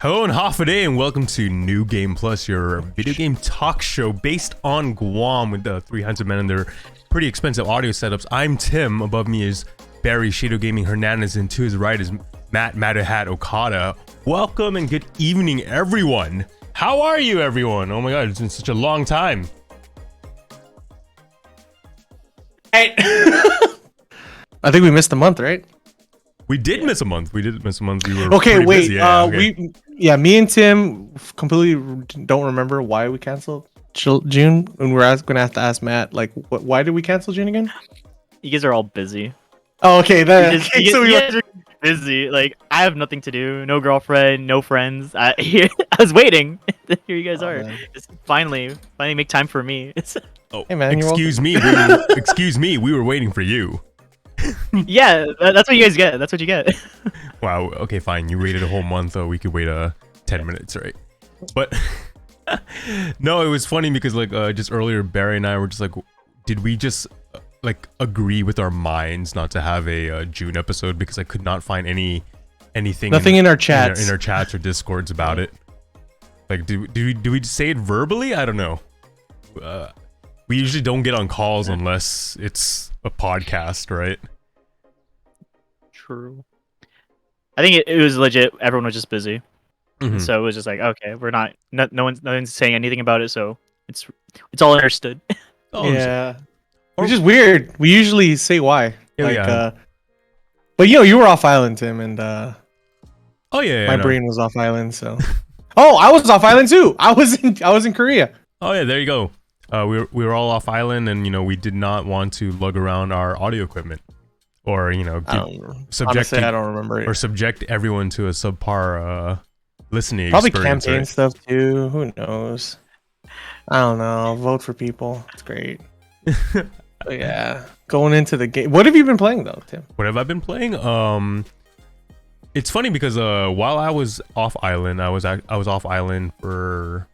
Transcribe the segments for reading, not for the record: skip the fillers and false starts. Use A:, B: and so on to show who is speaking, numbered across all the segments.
A: Hello and half a day, and welcome to New Game Plus, your video game talk show based on Guam with the three handsome men and their pretty expensive audio setups. I'm Tim. Above me is Barry Shadow Gaming Hernandez, and to his right is Matt Matahat Okada. Welcome and good evening, everyone. How are you, everyone? Oh my god, it's been such a long time.
B: I think we missed a month, right?
A: We did miss a month. We wid miss a month. We were
B: Okay,
A: pretty
B: wait.
A: busy. Okay.
B: Me and Tim completely don't remember why we canceled June, and we're going to have to ask Matt, like, why did we cancel June again?
C: You guys are all busy.
B: Oh, okay.
C: You guys are busy. Like, I have nothing to do. No girlfriend, no friends. I was waiting. Here you guys are.
B: Man.
C: Just finally make time for me.
A: Oh,
B: Hey, man, you're
A: excuse me. Excuse me. We were waiting for you.
C: Yeah, that's what you guys get. That's what you get.
A: Wow. Okay, fine. You waited a whole month, though. We could wait 10 minutes, right? But no, it was funny because just earlier, Barry and I were just like, did we just agree with our minds not to have a June episode because I could not find anything.
B: Nothing in our chats.
A: in our chats or discords about it. Like, do we say it verbally? I don't know. We usually don't get on calls unless it's a podcast, right?
C: True. I think it was legit. Everyone was just busy,
A: Mhm.
C: so it was just like, okay, we're not. No one's saying anything about it, so it's all understood.
A: Oh,
B: Yeah. Which is weird. We usually say why.
A: Yeah.
B: But you were off island, Tim, and
A: Oh yeah.
B: my brain was off island, so. Oh, I was off island too. I was in Korea.
A: Oh yeah, there you go. We were all off island, and we did not want to lug around our audio equipment, or
B: Honestly, I don't remember it.
A: or subject everyone to a subpar listening
B: Probably
A: experience.
B: campaign
A: Right?
B: stuff too. Who knows? I don't know. Vote for people. It's great. But yeah, going into the game. What have you been playing though, Tim?
A: What have I been playing? It's funny because while I was off island, I was off island for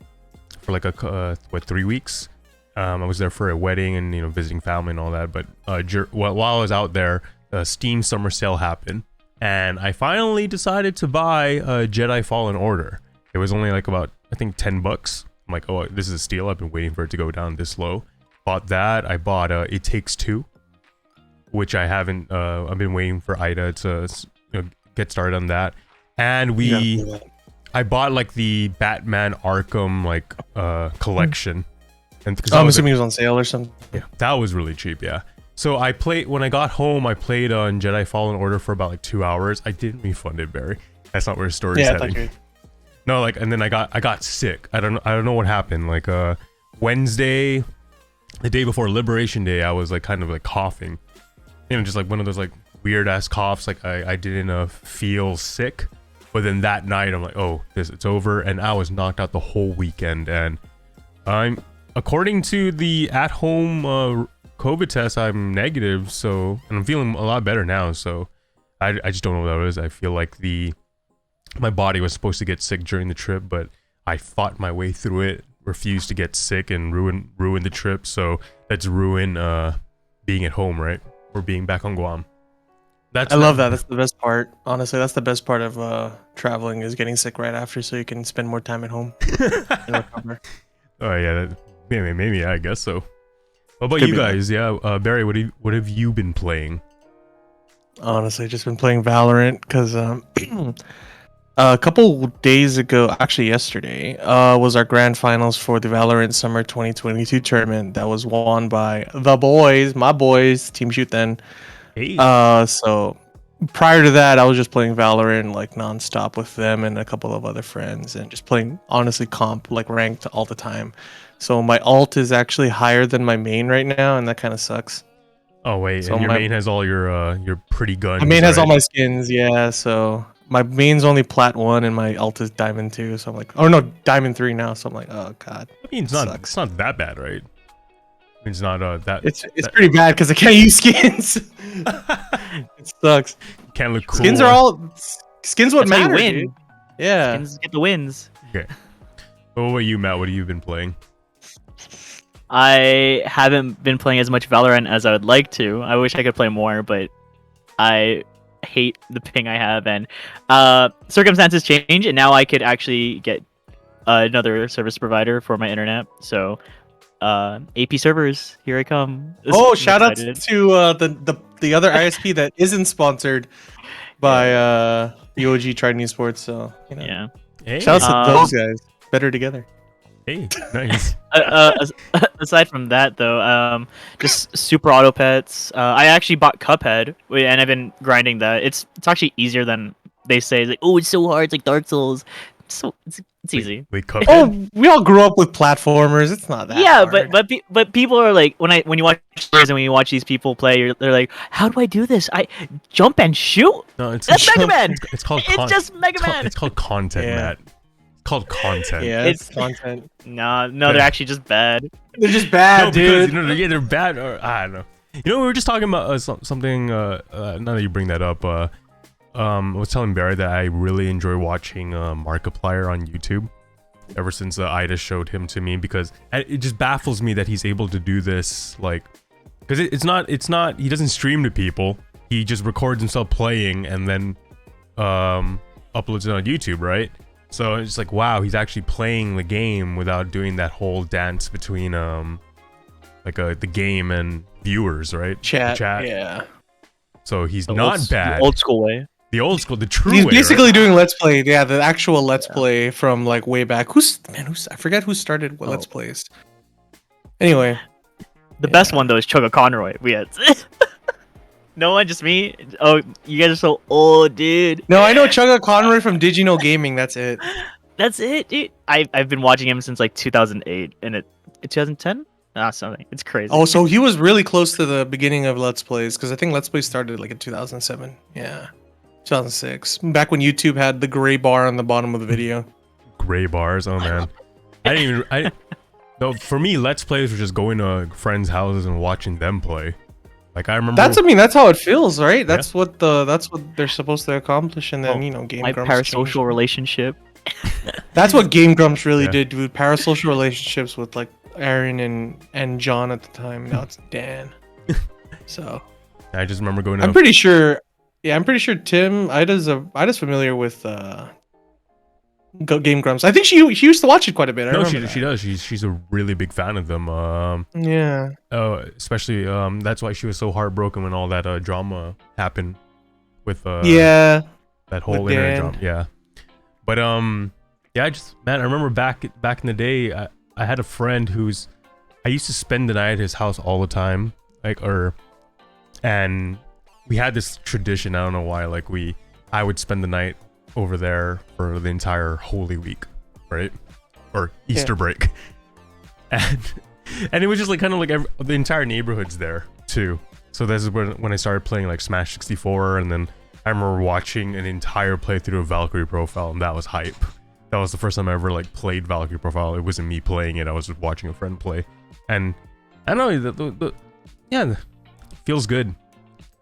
A: like 3 weeks. I was there for a wedding and visiting family and all that. But while I was out there, Steam Summer Sale happened, and I finally decided to buy Jedi Fallen Order. It was only like about, I think, $10. I'm like, oh, this is a steal. I've been waiting for it to go down this low. Bought that. I bought It Takes Two, which I haven't. I've been waiting for Ida to get started on that, and I bought like the Batman Arkham collection. And
B: I'm assuming it was on sale or something.
A: yeah, that was really cheap. Yeah. So when I got home, I played on Jedi Fallen Order for about 2 hours. I didn't refund it, Barry. That's not where the story's
B: Yeah,
A: heading. No, and then I got sick. I don't know what happened. Wednesday, the day before Liberation Day, I was kind of coughing. Just one of those weird ass coughs. I didn't feel sick. But then that night, I'm like, oh, it's over. And I was knocked out the whole weekend. And according to the at-home COVID test, I'm negative. And I'm feeling a lot better now. So I just don't know what that is. I feel like my body was supposed to get sick during the trip, but I fought my way through it, refused to get sick and ruin the trip. So let's ruin being at home, right? Or being back on Guam.
B: I love that. That's the best part. Honestly, that's the best part of traveling is getting sick right after, so you can spend more time at home and recover.
A: Oh yeah, maybe I guess so. What about
B: Could
A: you
B: be
A: guys? Yeah, Barry, what have you been playing?
B: Honestly, just been playing Valorant because a couple days ago, actually yesterday, was our grand finals for the Valorant Summer 2022 tournament that was won by my boys, Team Shoot Then.
A: Hey.
B: So prior to that, I was just playing Valorant nonstop with them and a couple of other friends, and just playing honestly comp ranked all the time. So my ult is actually higher than my main right now, and that kind of sucks.
A: Oh wait,
B: So
A: and your
B: my-
A: main has all your pretty guns.
B: My main has all
A: right?
B: my skins, yeah. So my main's only Plat 1 and my ult is Diamond 2. So I'm like, oh no, Diamond 3 now. So I'm like, oh god.
A: I mean, it's not that bad, right? It's not that.
B: It's pretty bad because I can't use skins. It sucks.
A: Can't look cool.
B: Skins what
C: That's how you
B: matter,
C: win.
B: dude. Yeah.
C: Skins get the wins.
A: Okay. What about you, Matt? What have you been playing?
C: I haven't been playing as much Valorant as I would like to. I wish I could play more, but I hate the ping I have, and circumstances change, and now I could actually get another service provider for my internet. So AP servers, here I come.
B: Oh,
C: I'm
B: shout out
C: excited.
B: to the other ISP that isn't sponsored by the OG Trident Esports. So
C: Yeah.
A: Hey,
B: shout out to
C: Um,
B: those guys. Better together.
A: hey, nice.
C: Aside from that, though, just super auto pets. I actually bought Cuphead, and I've been grinding that. It's actually easier than they say. It's like, oh, it's so hard. It's like Dark Souls. It's easy.
A: Wait, Cuphead?
B: Oh, we all grew up with platformers. It's not that.
C: Yeah,
B: hard.
C: but people are like, when you watch videos and when you watch these people play, they're like, how do I do this? I jump and shoot.
A: No, it's
C: That's Mega Man.
A: It's called.
C: It's just Mega
A: it's called,
C: Man.
A: it's called content,
B: Yeah.
A: Matt. It's called content.
B: Yeah,
C: It's-
B: it's content.
C: No, they're actually just bad.
B: They're just bad,
A: No, because
B: dude.
A: yeah, they're bad. Or I don't know. You know, we were just talking about something. Now that you bring that up, I was telling Barry that I really enjoy watching Markiplier on YouTube. Ever since Ida showed him to me, because it just baffles me that he's able to do this. Like, because it's not. He doesn't stream to people. He just records himself playing and then uploads it on YouTube, right? So it's like, wow, he's actually playing the game without doing that whole dance between the game and viewers, right?
B: Chat.
A: Chat.
B: Yeah.
A: So he's
C: The
A: not
C: old,
A: bad.
C: The old school way.
A: The old school, the true
B: He's
A: way,
B: basically
A: right?
B: doing Let's Play. Yeah, the actual Let's Play from like way back. Who's I forget who started what Let's Plays. Anyway,
C: The best one though is Choga Conroy. We had. No one, just me. Oh, you guys are so old, dude.
B: no, I know Chugga Conroy from Digino Gaming. That's it.
C: That's it, dude. I've been watching him since like 2008, and it 2010. Something. It's crazy.
B: Oh, so he was really close to the beginning of Let's Plays because I think Let's Play started like in 2007. Yeah, 2006. Back when YouTube had the gray bar on the bottom of the video.
A: Gray bars. Oh man, I didn't even. No, for me, Let's Plays were just going to friends' houses and watching them play. Like I remember.
B: That's how it feels, right? That's what they're supposed to accomplish, and then Game
C: my
B: Grumps
C: parasocial
B: changed.
C: relationship.
B: That's what Game Grumps really
A: Yeah.
B: did, dude. Parasocial relationships with like Aaron and John at the time. Now it's Dan. So
A: I just remember going to.
B: I'm pretty sure. Yeah, I'm pretty sure Ida's familiar with Game Grumps. I think she used to watch it quite a bit. I
A: No,
B: remember
A: she
B: that.
A: does. She's a really big fan of them.
B: Yeah.
A: Especially that's why she was so heartbroken when all that drama happened with
B: Yeah.
A: that whole
B: with
A: internet
B: Dan.
A: drama. Yeah. But yeah, I remember back in the day, I had a friend I used to spend the night at his house all the time, and we had this tradition. I don't know why. Like I would spend the night over there for the entire Holy Week, right, or Easter break, and it was just like kind of like the entire neighborhood's there too. So this is when I started playing like Smash 64, and then I remember watching an entire playthrough of Valkyrie Profile, and that was hype. That was the first time I ever like played Valkyrie Profile. It wasn't me playing it; I was just watching a friend play, and I don't know. Yeah, feels good.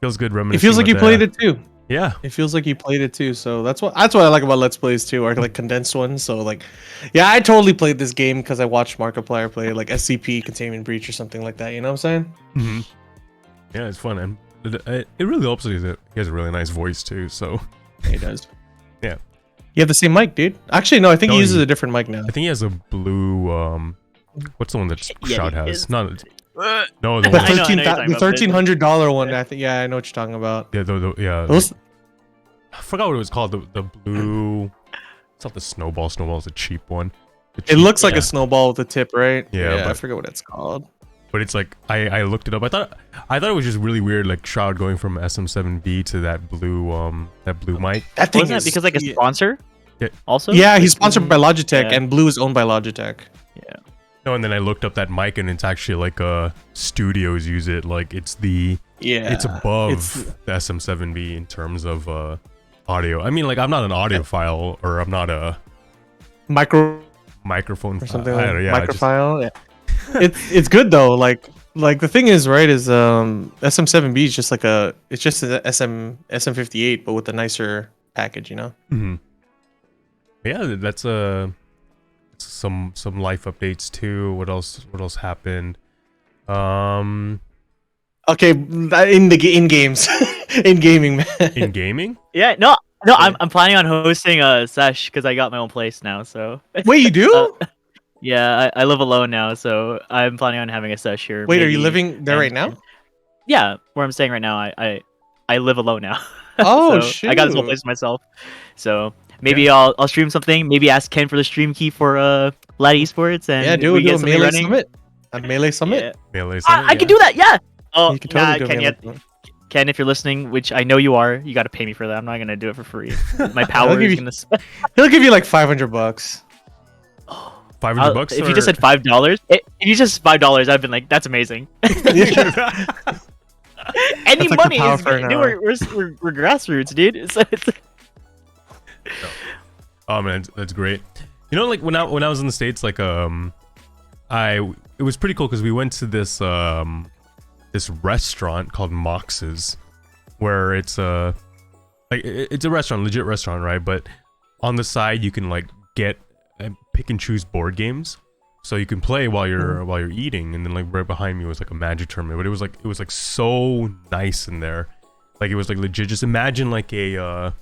A: Feels good
B: It
A: reminiscing.
B: feels like you
A: with
B: played it too.
A: Yeah.
B: It feels like you played it too. So that's what I like about Let's Plays too, or like condensed ones. So like, yeah, I totally played this game because I watched Markiplier play like SCP Containment Breach or something like that. You know what I'm saying?
A: Mm-hmm. Yeah, it's fun, and it really helps that he has a really nice voice too. So
B: He does.
A: Yeah.
B: You have the same mic, dude. Actually, no, I think
A: No,
B: he uses
A: he-
B: a different mic now.
A: I think he has a blue. What's the one that
C: Yeah,
A: Shot
C: he
A: has?
C: is.
A: Not no the
B: The
A: one.
C: I know you're talking about, but-
B: $1,300 one. I think. Yeah, I know what you're talking about.
A: Yeah, yeah.
B: Those,
A: I forgot what it was called. The blue. It's not the snowball. Snowball's a cheap one. The
B: it
A: cheap-
B: looks like
A: yeah.
B: a snowball with a tip, right?
A: Yeah,
B: I
A: but-
B: forget what it's called.
A: But it's like I looked it up. I thought it was just really weird, like Shroud going from SM7B to that blue mic.
B: That thing
C: Wasn't
B: is
C: it because like a sponsor?
A: Yeah.
C: Also.
B: Yeah, he's sponsored by Logitech,
C: Yeah.
B: and Blue is owned by Logitech.
A: No, and then I looked up that mic, and it's actually like studios use it. Like it's
B: Yeah,
A: it's above
B: it's-
A: the SM7B in terms of audio. I mean, like I'm not an audiophile, or I'm not a
B: micro
A: microphone
B: or
A: fi-
B: something
A: I
B: like
A: don't know, yeah, I just-
B: microphile. Yeah. it's good though. Like the thing is, right, is SM7B is just like it's just an SM58 but with a nicer package, you know.
A: Mhm. Yeah, that's some life updates too. What else happened?
B: Okay, in games. in gaming, man.
A: In gaming?
C: Yeah, no, no, I'm planning on hosting a sesh because I got my own place now. So
B: Wait, you do?
C: yeah, I live alone now, so I'm planning on having a sesh here.
B: Wait, are you
C: maybe,
B: living there right now?
C: yeah, where I'm staying right now, I live alone now.
B: Oh,
C: so I got this whole
B: shoot.
C: place myself. So maybe I'll stream something. Maybe ask Ken for the stream key for Lad Esports, and
B: Yeah, do
C: we
B: a
C: get something
B: melee
C: running.
B: summit. A melee summit.
C: Yeah.
A: Melee Summit,
C: I can do that. Yeah. Oh,
B: You can totally do a
C: Ken,
B: melee
C: yeah,
B: summit.
C: Ken, if you're listening, which I know you are, you got to pay me for that. I'm not gonna do it for free. My power
B: give
C: is
B: you-
C: gonna.
B: He'll give you like $500.
A: 500 bucks.
C: If you just said $5, if you just $5, I've been like, that's amazing. Any
B: That's like the
C: money
B: power
C: is
B: for an
C: good. Dude,
B: hour.
C: we're grassroots, dude. It's
A: Oh man, that's great. You know, like when I was in the States, like it was pretty cool because we went to this this restaurant called Mox's, where it's it's a restaurant, legit restaurant, right? But on the side you can like get and pick and choose board games, so you can play while you're eating. And then like right behind me was like a Magic tournament, but it was like so nice in there. Like it was like legit. Just imagine like a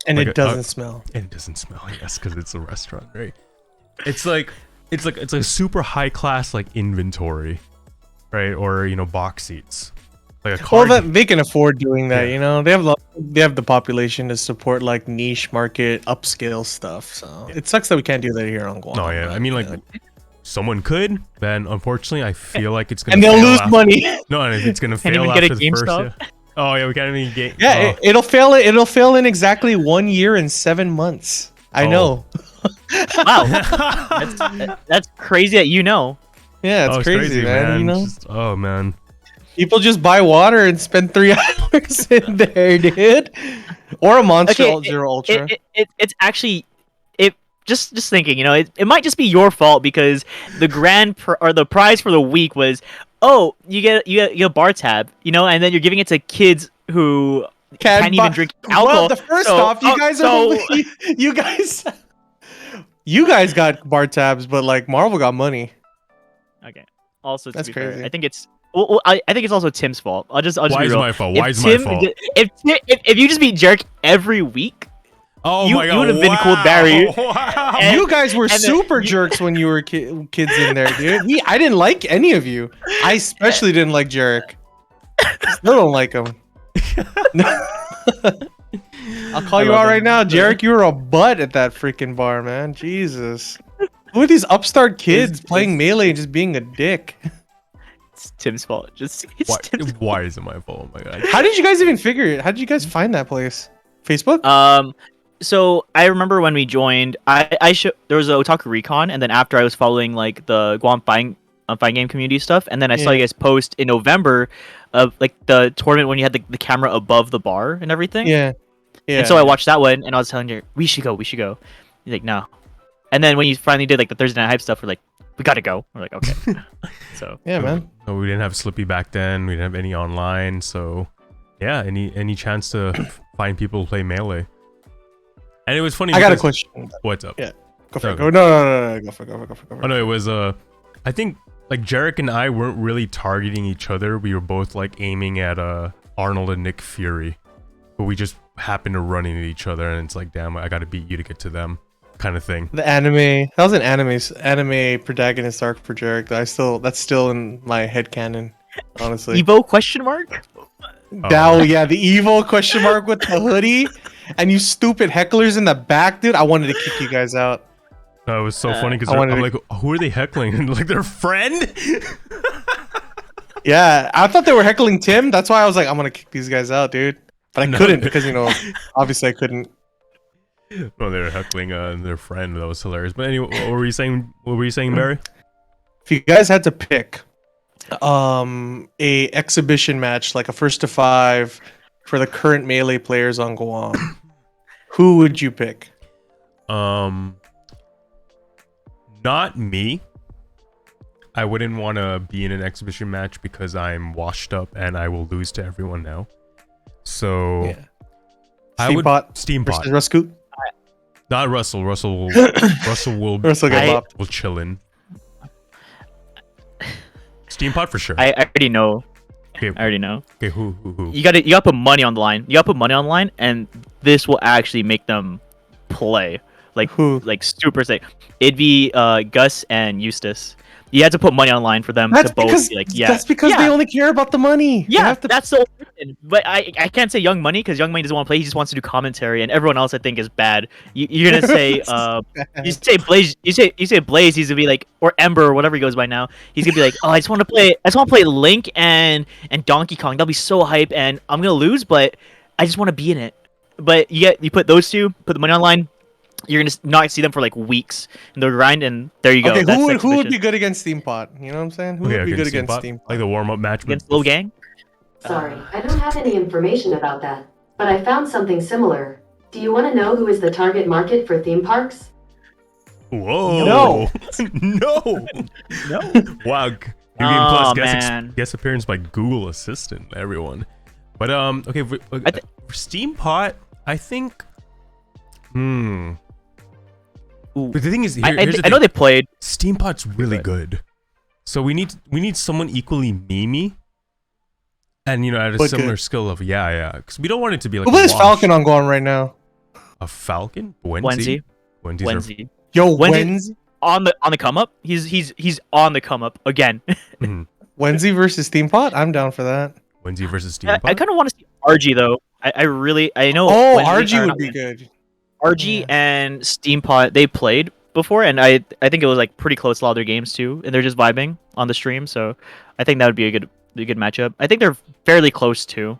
B: And
A: like
B: it doesn't smell.
A: and it doesn't smell, yes, because it's a restaurant, right? It's like it's a super high class like inventory, right? Or you know, box seats, like a
B: Well,
A: card.
B: that they can afford doing that.
A: Yeah.
B: You know, they have the population to support like niche market upscale stuff. So it sucks that we can't do that here on Guam.
A: No, yeah, I mean like someone could, then unfortunately I feel like it's gonna
B: and they'll
A: fail
B: lose
A: after-
B: money.
A: No, and it's gonna
C: Can't
A: fail
C: even get a
A: after the first.
C: GameStop?
A: Yeah. Oh yeah, we can't even get.
B: Yeah,
A: oh.
B: it'll fail. It'll fail in exactly 1 year and 7 months. I
A: Oh.
B: know.
C: wow. That's crazy that you know.
B: Yeah, it's
A: Oh,
B: crazy, man. You know,
A: Just- oh man.
B: people just buy water and spend 3 hours in there, dude. Or a Monster
C: Okay,
B: Zero Ultra.
C: It's actually it. Just thinking, you know, it might just be your fault because the or the prize for the week was, oh, you get a bar tab, you know, and then you're giving it to kids who can't even drink alcohol.
B: Well, first
C: So-
B: off, you guys
C: so-
B: you guys, you guys got bar tabs, but like Marvel got money.
C: Okay. Also, to
B: That's
C: be fair,
B: crazy.
C: I think it's. Well, I think it's also Tim's fault. I'll just
A: Why
C: be
A: is
C: real.
A: my fault?
C: If
A: Why is my
C: Tim
A: fault?
C: did- If you just beat Jerk every week,
A: Oh
C: you-
A: my
C: you
A: god.
C: would've been called Barry.
A: Wow.
C: And-
B: You guys were
C: and then
B: super jerks when you were kids in there, dude. I didn't like any of you. I especially didn't like Jarek. Still don't like him. I'll call
C: I
B: you
C: love
B: out right
C: him.
B: now, Jarek. You were a butt at that freaking bar, man. Jesus. Who are these upstart kids playing Melee and just being a dick?
C: it's Tim's fault. It's
A: Why,
C: Tim's
A: why is it my fault? Oh my god.
B: How did you guys even figure it? How did you guys find that place? Facebook?
C: So I remember when we joined, there was a Otaku Recon, and then after I was following like the Guam fighting game community stuff, and then I saw
B: Yeah.
C: you guys post in November of like the tournament when you had the camera above the bar and everything.
B: Yeah. Yeah.
C: And so I watched that one, and I was telling you, we should go. He's like, no. And then when you finally did like the Thursday night hype stuff, we're like, we gotta go. We're like, okay. So
B: yeah, man.
A: No, we didn't have Slippy back then. We didn't have any online. So, yeah, any chance to find people to play Melee. And it was funny.
B: I got a
A: because-
B: question.
A: What's up?
B: Yeah. Go for it.
A: Okay.
B: Go. No. Go for it. Go for it.
A: Oh no, it was I think like Jarek and I weren't really targeting each other. We were both like aiming at Arnold and Nick Fury, but we just happened to run into each other, and it's like, damn, I got to beat you to get to them, kind of thing.
B: The anime. That was an anime protagonist arc for Jarek. That's still in my head canon. Honestly.
C: Evo question mark?
B: Oh yeah, the evil question mark with the hoodie, and you stupid hecklers in the back, dude. I wanted to kick you guys out.
A: No, it was so funny because
B: I wanted
A: I'm
B: to-
A: like, who are they heckling? And like their friend.
B: Yeah, I thought they were heckling Tim. That's why I was like, I'm gonna kick these guys out, dude. But I
A: No.
B: couldn't because obviously I couldn't.
A: No, they were heckling their friend. That was hilarious. But anyway, what were you saying? What were you saying, Barry?
B: If you guys had to pick, a exhibition match like a 1-to-5 for the current Melee players on Guam, who would you pick?
A: Not me. I wouldn't want to be in an exhibition match because I'm washed up and I will lose to everyone now. So
B: Yeah.
A: I would
B: Steampot
A: Steampot,
B: versus Ruscoot.
A: not Russell. Russell will
B: Russell get
C: I-
B: bopped.
A: will chill in. Steampot for sure.
C: I already know.
A: Okay,
C: I already know.
A: okay, who?
C: You gotta put money on the line. You gotta put money on the line, and this will actually make them play
B: Who?
C: like super sick. It'd be Gus and Eustace. You had to put money on the line for them
B: That's
C: to both
B: because
C: be like, yeah.
B: that's because
C: yeah.
B: they only care about the money. They
C: Yeah,
B: have to-
C: that's the reason. But I can't say Young Money because Young Money doesn't want to play. He just wants to do commentary, and everyone else I think is bad. You're gonna say you say Blaze. You say Blaze. He's gonna be like, or Ember or whatever he goes by now. He's gonna be like, oh, I just want to play Link and Donkey Kong. That'll be so hype, and I'm gonna lose, but I just want to be in it. But you put those two, put the money online. You're gonna not see them for like weeks, and they'll grind, and there you go.
B: Okay,
C: That's
B: who would
C: exhibition.
B: be good against Steampot? You know what I'm saying? Who
A: Okay,
B: would be good
A: Steam
B: against
A: Pot,
B: Steampot?
A: like the warm-up match
C: against Lil Gang?
D: Sorry, I don't have any information about that, but I found something similar. Do you want to know who is the target market for theme parks?
A: Whoa!
B: No.
A: No!
C: No.
A: Wow! New Game
C: Aw,
A: Plus
C: man.
A: guest appearance by Google Assistant. Everyone, but okay, for Steampot, I think.
C: Ooh.
A: But the thing is,
C: I
A: here's the
C: know
A: thing.
C: they played.
A: Steampot's really good, so we need someone equally memey, and at a
B: But
A: similar
B: good.
A: skill level. Yeah, because we don't want it to be like
B: Who
A: a
B: plays
A: wash.
B: Falcon on Guam right now?
A: A Falcon?
C: Wenzy.
A: Wenzy's
B: Yo,
C: Wendy-
B: Wenzy.
C: On the come up. He's on the come up again.
B: Wenzy versus Steampot? I'm down for that.
A: Wenzy versus
C: I
A: Steampot.
C: kind of want to see RG though. I know.
B: Oh,
C: Wendy-
B: RG
C: or
B: would
C: not
B: be
C: Wendy.
B: good.
C: RG
B: Yeah.
C: and Steampot they played before, and I think it was like pretty close to a lot of their games too, and they're just vibing on the stream. So I think that would be a good matchup. I think they're fairly close too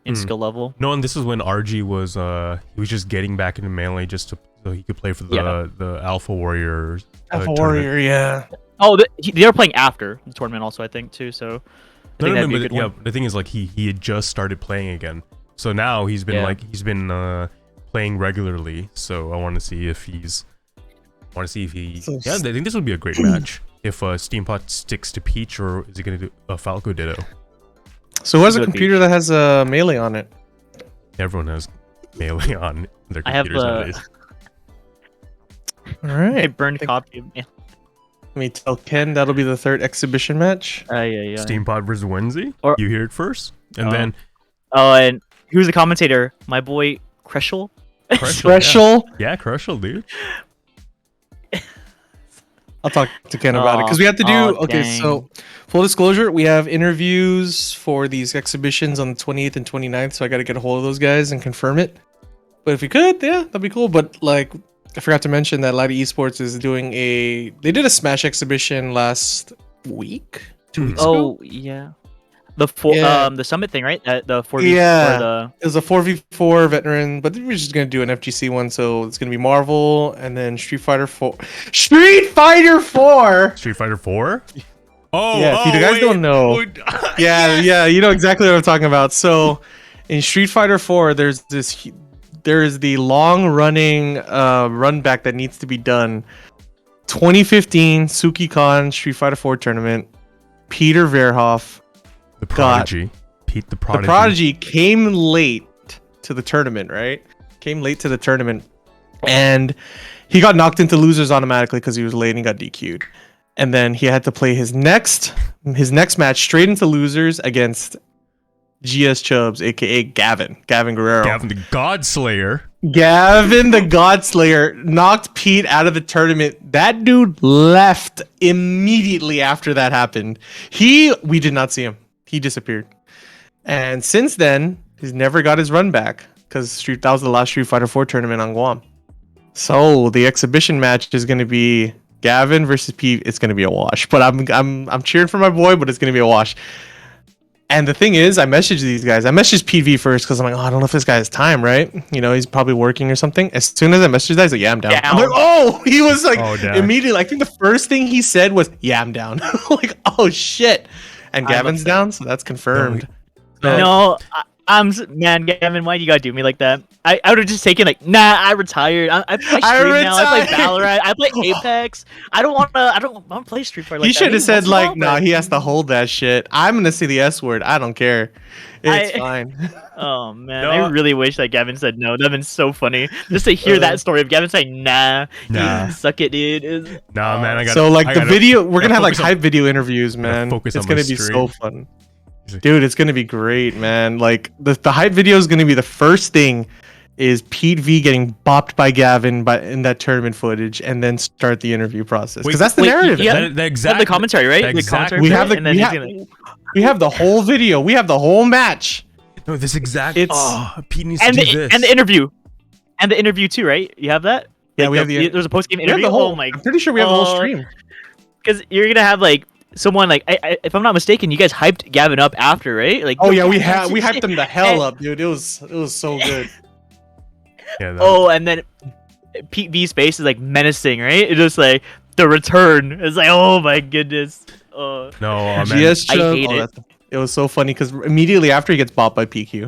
C: in skill level.
A: No, and this is when RG was he was just getting back into Melee just so he could play for the Alpha Warriors.
B: Alpha
A: tournament.
B: Warrior, yeah.
C: Oh, they were playing after the tournament also, I think too. So I think that'd be a good one.
A: The thing is, like, he had just started playing again, so now he's been playing regularly. So I want to see if he.
B: So
A: I think this would be a great match. If Steampot sticks to Peach, or is he gonna do a Falco Ditto?
B: So who has a
C: Good
B: computer that has a Melee on it?
A: Everyone has Melee on their
C: I have
A: computers nowadays.
B: All
C: I
B: right.
C: burned a copy of
B: Let me tell Ken that'll be the third exhibition match.
C: yeah.
A: Steampot versus Wenzy.
C: Or-
A: You hear it first, and then
C: Oh, and who's the commentator? My boy Kreschel.
B: Threshold.
A: Yeah, Crushel, dude.
B: I'll talk to Ken about it because we have to do.
C: Aw,
B: Okay,
C: dang.
B: so full disclosure, we have interviews for these exhibitions on the 28th and 29th, so I got to get a hold of those guys and confirm it. But if we could, yeah, that'd be cool. But like, I forgot to mention that Lighty Esports is doing they did a Smash exhibition last week, 2 weeks ago.
C: Oh yeah, the summit thing, right? The 4v
B: Yeah.
C: or the
B: It was a 4v4 veteran, but we're just gonna do an FGC one, so it's gonna be Marvel and then Street Fighter 4. Street Fighter 4.
A: Street Fighter 4. Oh,
B: Yeah, if you guys don't know. Yeah, you know exactly what I'm talking about. So, in Street Fighter 4, there is the long-running run back that needs to be done. 2015 Suki-Con Street Fighter 4 tournament. Peter Verhoff,
A: The Prodigy. Pete the Prodigy.
B: the Prodigy, came late to the tournament, right? Came late to the tournament, and he got knocked into losers automatically because he was late and he got DQ'd. And then he had to play his next match straight into losers against GS Chubbs, aka Gavin Guerrero.
A: Gavin the Godslayer.
B: Gavin the Godslayer knocked Pete out of the tournament. That dude left immediately after that happened. We did not see him. He disappeared. And since then, he's never got his run back because that was the last Street Fighter 4 tournament on Guam. So the exhibition match is going to be Gavin versus Pete. It's going to be a wash. But I'm cheering for my boy, but it's going to be a wash. And the thing is, I messaged these guys. I messaged PV first because I'm like, oh, I don't know if this guy has time, right? You know, he's probably working or something. As soon as I messaged these guys, like, yeah, I'm down. I'm like, oh, he was like,
A: Oh, damn.
B: immediately. I think the first thing he said was, yeah, I'm down. Like, oh, shit. And
C: I'm
B: Gavin's
C: upset.
B: down, so that's confirmed.
C: no. Man, Gavin, why you gotta do me like that? I would have just taken like, nah, I retired. I play stream now. I play
B: retired.
C: Valorant. I play Apex. I don't want to play Street Fighter. Like
B: He
C: that.
B: should have said,
C: wants to
B: like,
C: help
B: no,
C: us.
B: he has to hold that shit. I'm going to say the S word. I don't care. It's
C: I-
B: fine.
C: Oh man,
A: No.
C: I really wish that Gavin said no. That'd been so funny just to hear that story of Gavin saying, nah,
A: Nah.
C: you suck it, dude.
A: Nah, man, I got.
B: So, like, the video, we're
A: gotta
B: going to have, like,
A: focus on-
B: hype video interviews, man.
A: focus
B: It's
A: on my
B: going to be so
A: stream.
B: fun. Dude, it's gonna be great, man. Like the hype video is gonna be the first thing is Pete V getting bopped by Gavin in that tournament footage, and then start the interview process because that's the
C: wait,
B: narrative.
C: yeah.
A: The
C: You have
A: exact,
C: the commentary, right?
A: the
C: The
A: exact-
C: commentary
B: We
C: for
B: have
C: it,
B: the
C: and then
B: we
C: he's
B: have,
C: gonna-
B: we have the whole video. We have the whole match.
A: No, this exact.
B: It's-
A: Oh, Pete needs
C: and
A: to do
C: the
A: this.
C: and the interview, and the interview too, right? You have that?
B: Yeah,
C: Like,
B: we have the.
C: there's a post game
B: We have
C: interview.
B: the whole.
C: Oh my,
B: I'm pretty sure we have the whole
C: Oh.
B: stream.
C: because you're gonna have like someone like if I'm not mistaken, you guys hyped Gavin up after, right? Like,
B: Oh
C: yo,
B: yeah, we
C: Gavin,
B: hyped them the hell
C: and-
B: up, dude. It was so good.
A: yeah, that-
C: Oh, and then Pete V's face is like menacing, right? It's just like the return. It's like, oh my goodness.
A: no, oh, man.
B: GS
C: I
B: Chug,
C: hate it.
B: it was so funny because immediately after he gets bopped by PQ,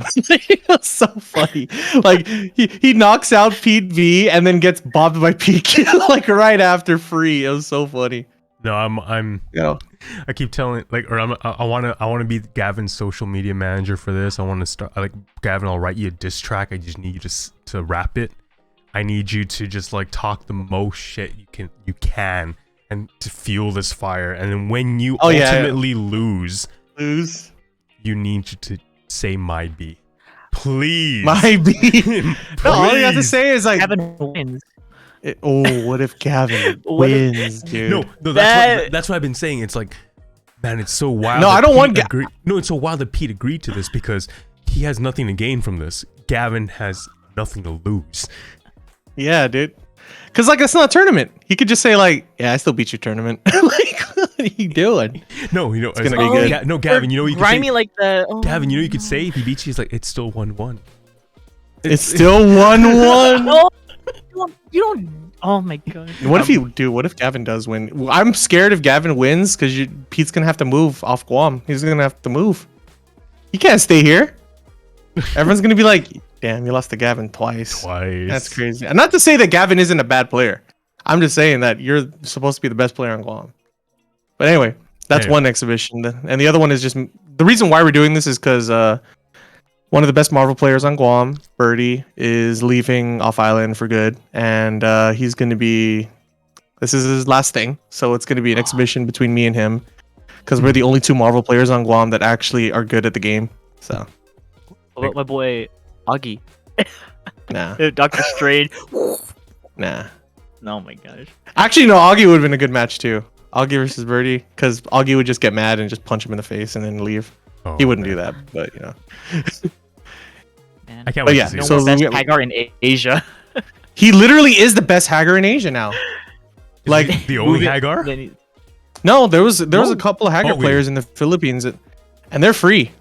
B: it was so funny. Like he knocks out Pete V and then gets bopped by PQ like right after free. It was so funny.
A: No, I'm.
B: You know,
A: I keep telling I want to be Gavin's social media manager for this. I want to start like Gavin. I'll write you a diss track. I just need you to rap it. I need you to just like talk the most shit you can and to fuel this fire. And then when you
B: Oh, yeah, yeah.
A: ultimately lose,
B: lose
A: you need you to say my B, please.
B: my B. No, all you have to
A: Please.
B: say is like,
C: Gavin wins.
B: what if Gavin
C: What if-
B: wins, dude?
A: No,
C: That-
A: that's what I've been saying. It's like, man, it's so wild.
B: No,
A: that
B: I don't want
A: Pete No, it's so wild that Pete agreed to this because he has nothing to gain from this. Gavin has nothing to lose.
B: Yeah, dude. Cause like it's not a tournament. He could just say like, "Yeah, I still beat your tournament." Like, what are you doing?
A: No, you know, it's
B: gonna
A: like,
B: be good.
A: No, Gavin, you know, you could
C: grimy
A: say,
C: like the
A: Gavin, you know, you could say if he beats you, he's like, it's still 1-1.
B: It's still 1-1.
C: Oh, you don't. Oh my god.
B: What if you do? What if Gavin does win? I'm scared if Gavin wins because Pete's gonna have to move off Guam. He's gonna have to move. He can't stay here. Everyone's gonna be like, "Damn, you lost to Gavin twice."
A: Twice.
B: That's crazy. And not to say that Gavin isn't a bad player. I'm just saying that you're supposed to be the best player on Guam. But anyway, that's
A: Yeah.
B: one exhibition, and the other one is just the reason why we're doing this is because one of the best Marvel players on Guam, Birdie, is leaving off island for good, and he's going to be. This is his last thing, so it's going to be an exhibition between me and him, because we're the only two Marvel players on Guam that actually are good at the game. So
C: What about my boy Augie?
B: nah,
C: Doctor Strange.
B: nah.
C: Oh my gosh.
B: Actually, no, Augie would have been a good match too. Augie versus Birdie, because Augie would just get mad and just punch him in the face and then leave.
A: Oh,
B: He wouldn't
A: man.
B: do that, but you know.
C: Man.
A: I can't
B: But
A: wait
B: yeah,
A: to see
C: No
A: it.
B: so
C: more best
B: we-
C: Hagar in Asia.
B: He literally is the best Hagar in Asia now. Like,
A: the only
C: Move it,
A: Hagar?
C: then he-
B: no, there was a
A: No.
B: couple of Hagar
A: Oh, wait.
B: players in the Philippines, and they're free.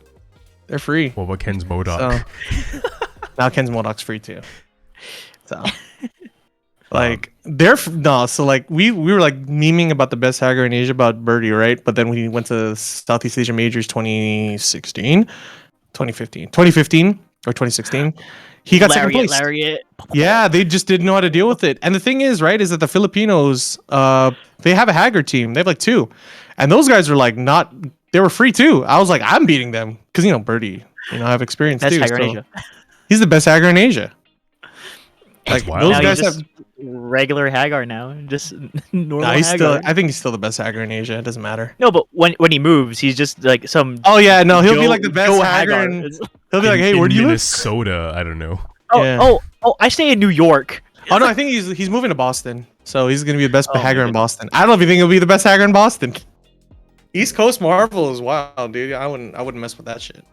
B: They're free.
A: What about Ken's Modok?
B: So now Ken's Modok's free too. So like no, so like we were like memeing about the best Hagar in Asia about Birdie, right? But then we went to Southeast Asia Majors 2015 or 2016. He got second place.
C: Lariat.
B: Yeah, they just didn't know how to deal with it. And the thing is, right, is that the Filipinos, they have a Hagar team. They have like two, and those guys are like not. They were free too. I was like, I'm beating them because Birdie, I have experience
C: Best
B: too.
C: Hagar in
B: so-
C: Asia.
B: He's the best Hagar in Asia.
A: That's
B: Like
A: wild.
B: those
C: Now
B: guys
C: he's
B: have.
C: just regular Hagar now. Just normal
B: Nah, he's
C: Hagar.
B: still. I think he's still the best Hagar in Asia. It doesn't matter.
C: No, but when he moves, he's just like some.
B: Oh yeah, no, he'll be
C: Joe-
B: like the best
C: Joe
B: Hagar.
C: Hagar.
B: And he'll be like, hey, where do you live?
A: Minnesota, I don't know.
C: Oh,
B: Yeah.
C: oh! I stay in New York.
B: Oh no, I think he's moving to Boston, so he's gonna be the best
C: Oh,
B: Hagar in
C: maybe.
B: Boston. I don't know if you think he'll be the best Hagar in Boston. East Coast Marvel is wild, dude. I wouldn't mess with that shit.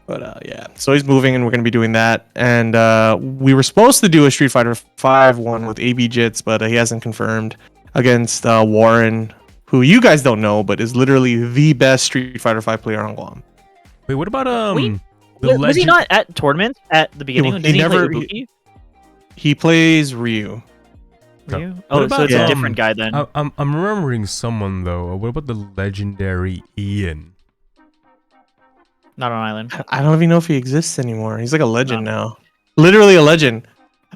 B: But yeah, so he's moving, and we're gonna be doing that. And we were supposed to do a Street Fighter 5 one with AB Jits, but he hasn't confirmed against Warren, who you guys don't know, but is literally the best Street Fighter 5 player on Guam.
A: Wait, what about
C: Wait,
A: the
C: Was he
A: legend?
C: not at tournaments at the beginning?
B: he
C: Didn't he
B: never-
C: play Ibuki?
B: He plays Ryu.
C: Were
A: No.
C: you?
A: What
C: Oh, so
A: about,
C: it's a
B: um,
C: different guy then.
A: I'm remembering someone though. What about the legendary Ian?
C: Not on island.
B: I don't even know if he exists anymore. He's like a legend now. Literally a legend.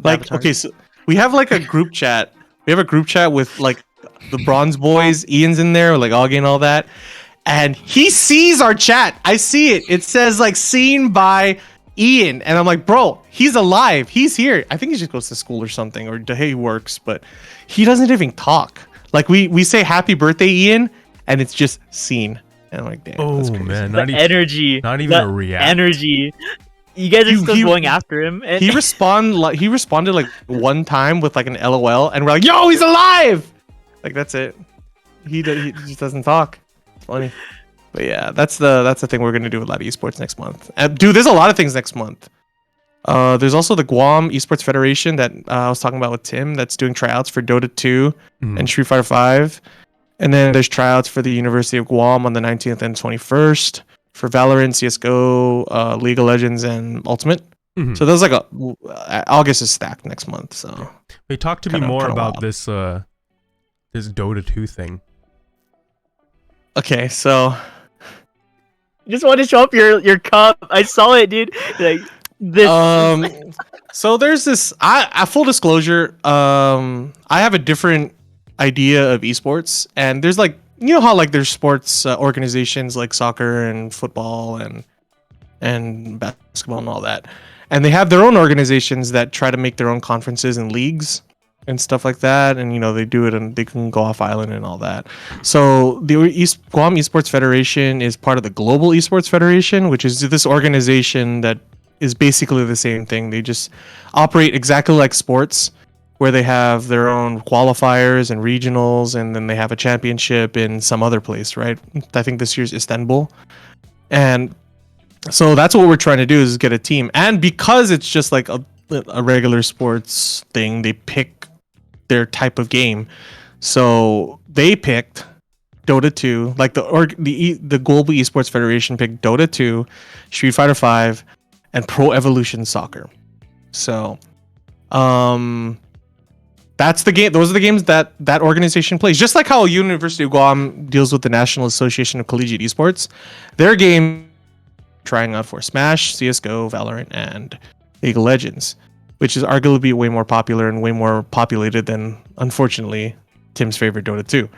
B: Like,
C: Avatar.
B: okay, so we have like a group chat. We have a group chat with like the Bronze Boys. Ian's in there, like Augie and all that. And he sees our chat. I see it. It says like seen by Ian. And I'm like, bro, he's alive. He's here. I think he just goes to school or something, or he works, but he doesn't even talk. Like we say happy birthday, Ian, and it's just seen. And I'm like, damn, that's
A: Oh
B: crazy.
A: man,
C: The energy.
A: not even
C: the
A: a react.
C: energy. You guys are
B: He-
C: still
B: he-
C: going after him. And
B: He responded like one time with like an LOL, and we're like, yo, he's alive. Like that's it. He just doesn't talk. It's funny. But yeah, that's the thing we're gonna do with a lot of esports next month. Dude, there's a lot of things next month. There's also the Guam Esports Federation that I was talking about with Tim that's doing tryouts for Dota 2
A: Mhm.
B: and Street Fighter 5. And then there's tryouts for the University of Guam on the 19th and 21st for Valorant, CS:GO, League of Legends, and Ultimate.
A: Mhm.
B: So there's like August is stacked next month. So
A: Hey, talk to me
B: kinda-
A: more
B: kinda
A: about
B: wild.
A: this this Dota 2 thing.
B: okay, so
C: you just want to show up your cup. I saw it, dude. Like this.
B: so there's this. I full disclosure. I have a different idea of esports, and there's like how like there's sports organizations like soccer and football and basketball and all that, and they have their own organizations that try to make their own conferences and leagues and stuff like that, and they do it and they can go off island and all that. So the Guam Esports Federation is part of the Global Esports Federation, which is this organization that is basically the same thing. They just operate exactly like sports, where they have their own qualifiers and regionals, and then they have a championship in some other place, right? I think this year's Istanbul. And so that's what we're trying to do, is get a team. And because it's just like a regular sports thing, they pick their type of game. So they picked Dota 2, like the Global Esports Federation picked Dota 2, Street Fighter 5, and Pro Evolution Soccer. So that's the game. Those are the games that organization plays. Just like how University of Guam deals with the National Association of Collegiate Esports, their game trying out for Smash, CS:GO, Valorant, and League of Legends, which is arguably way more popular and way more populated than, unfortunately, Tim's favorite Dota 2.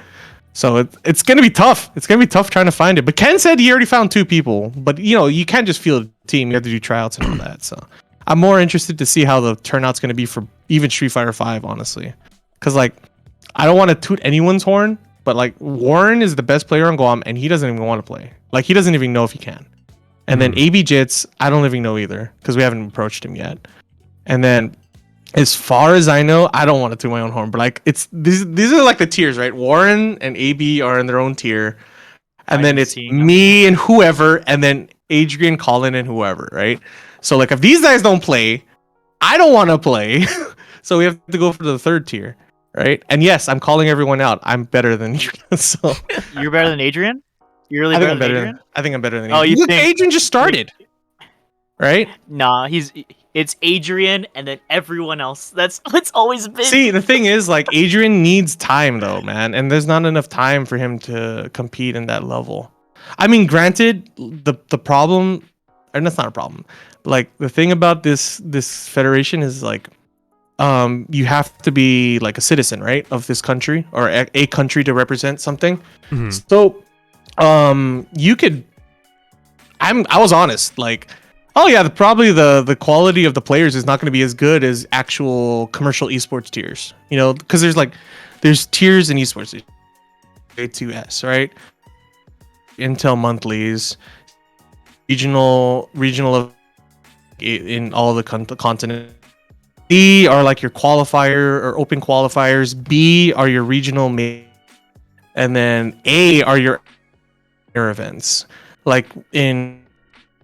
B: So it's gonna be tough. It's gonna be tough trying to find it. But Ken said he already found 2 people. But you can't just field a team. You have to do tryouts and all that. So I'm more interested to see how the turnout's gonna be for even Street Fighter 5, honestly. Because like I don't want to toot anyone's horn, but like Warren is the best player on Guam, and he doesn't even want to play. Like he doesn't even know if he can. And then AB Jits, I don't even know either because we haven't approached him yet. And then, as far as I know, I don't want to toot my own horn, but like it's these are like the tiers, right? Warren and AB are in their own tier, and then it's me and whoever, and then Adrian, Colin, and whoever, right? So like if these guys don't play, I don't want to play, so we have to go for the third tier, right? And yes, I'm calling everyone out. I'm better than you, so
C: You're better than Adrian? You're really
B: I think
C: better
B: I'm
C: than
B: better.
C: Adrian?
B: I think I'm better than.
C: Oh,
B: Adrian.
C: you
B: Look,
C: think-
B: Adrian just started, right?
C: Nah, it's Adrian and then everyone else. That's how it's always been.
B: See, the thing is, like, Adrian needs time, though, man, and there's not enough time for him to compete in that level. I mean, granted, the problem, and that's not a problem. Like, the thing about this federation is like, you have to be like a citizen, right, of this country or a country to represent something.
A: Mhm.
B: So, you could. I was honest, like. Oh yeah, probably the quality of the players is not going to be as good as actual commercial esports tiers. Because there's tiers in esports. A2S, right? Intel monthlies, regional of in all the continent. D are like your qualifier or open qualifiers. B are your regional and then A are your events. Like in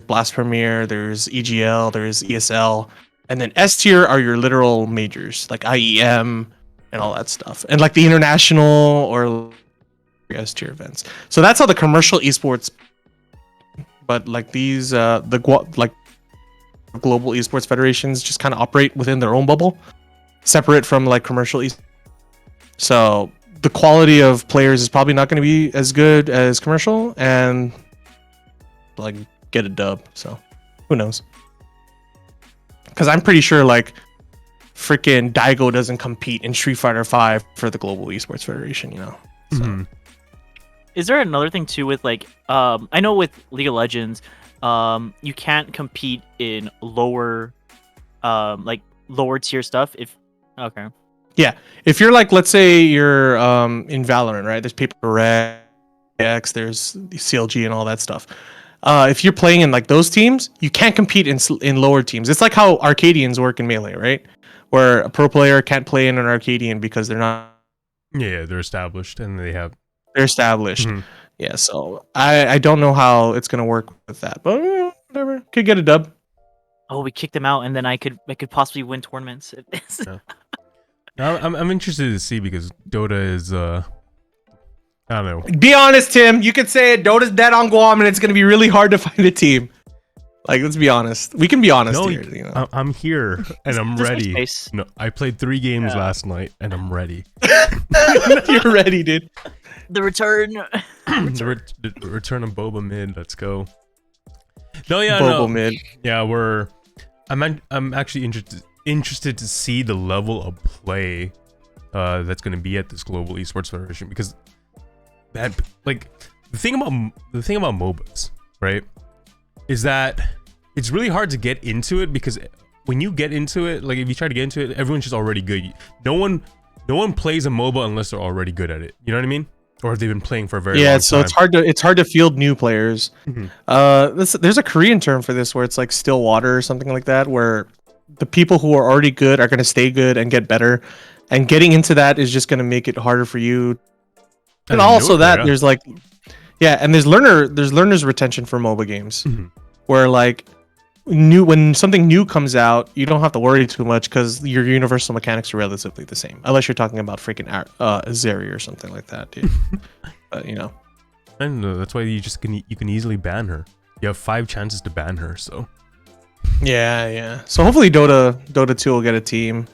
B: Blast Premier, there's EGL, there's ESL, and then S tier are your literal majors like IEM and all that stuff, and like the international or S tier events. So that's how the commercial esports. But like these, like global esports federations just kind of operate within their own bubble, separate from like commercial. So the quality of players is probably not going to be as good as commercial, and like. Get a dub, so who knows? Because I'm pretty sure like freaking Daigo doesn't compete in Street Fighter 5 for the Global Esports Federation, So.
A: Mhm.
C: Is there another thing too with like I know with League of Legends, you can't compete in lower lower tier stuff if okay.
B: Yeah, if you're like, let's say you're in Valorant, right? There's Paper Red, X, there's the CLG and all that stuff. If you're playing in like those teams, you can't compete in lower teams. It's like how Arcadians work in Melee, right? Where a pro player can't play in an Arcadian because they're
A: they're established and they're
B: established.
A: Mhm.
B: Yeah, so I don't know how it's gonna work with that, but whatever. Could get a dub.
C: Oh, we kicked them out, and then I could possibly win tournaments.
A: Yeah. I'm interested to see because Dota is I don't know.
B: Be honest, Tim. You could say it. Dota's dead on Guam, and it's gonna be really hard to find a team. Like, let's be honest. We can be honest
A: No,
B: here. You know?
A: I'm here and I'm
C: There's no
A: ready.
C: space.
A: No, I played 3 games
C: Yeah.
A: last night and I'm ready.
B: You're ready, dude.
C: The return.
A: The return of Boba mid. Let's go. No, yeah,
B: Bobo
A: no.
B: mid.
A: Yeah, I'm actually interested to see the level of play that's going to be at this Global Esports Federation because that like the thing about MOBAs, right, is that it's really hard to get into it because when you get into it, like if you try to get into it, everyone's just already good. No one plays a MOBA unless they're already good at it. You know what I mean? Or if they've been playing for a very long time.
B: So it's hard to field new players.
A: Mhm.
B: There's a Korean term for this where it's like still water or something like that, where the people who are already good are going to stay good and get better, and getting into that is just going to make it harder for you. And
A: As a
B: also
A: newer
B: that
A: player,
B: there's like, yeah, and there's learners retention for MOBA games,
A: Mhm.
B: where like when something new comes out, you don't have to worry too much because your universal mechanics are relatively the same, unless you're talking about freaking Azeri or something like that, dude. But you know.
A: And that's why you can easily ban her. You have 5 chances to ban her, so
B: Yeah. So hopefully Dota 2 will get a team,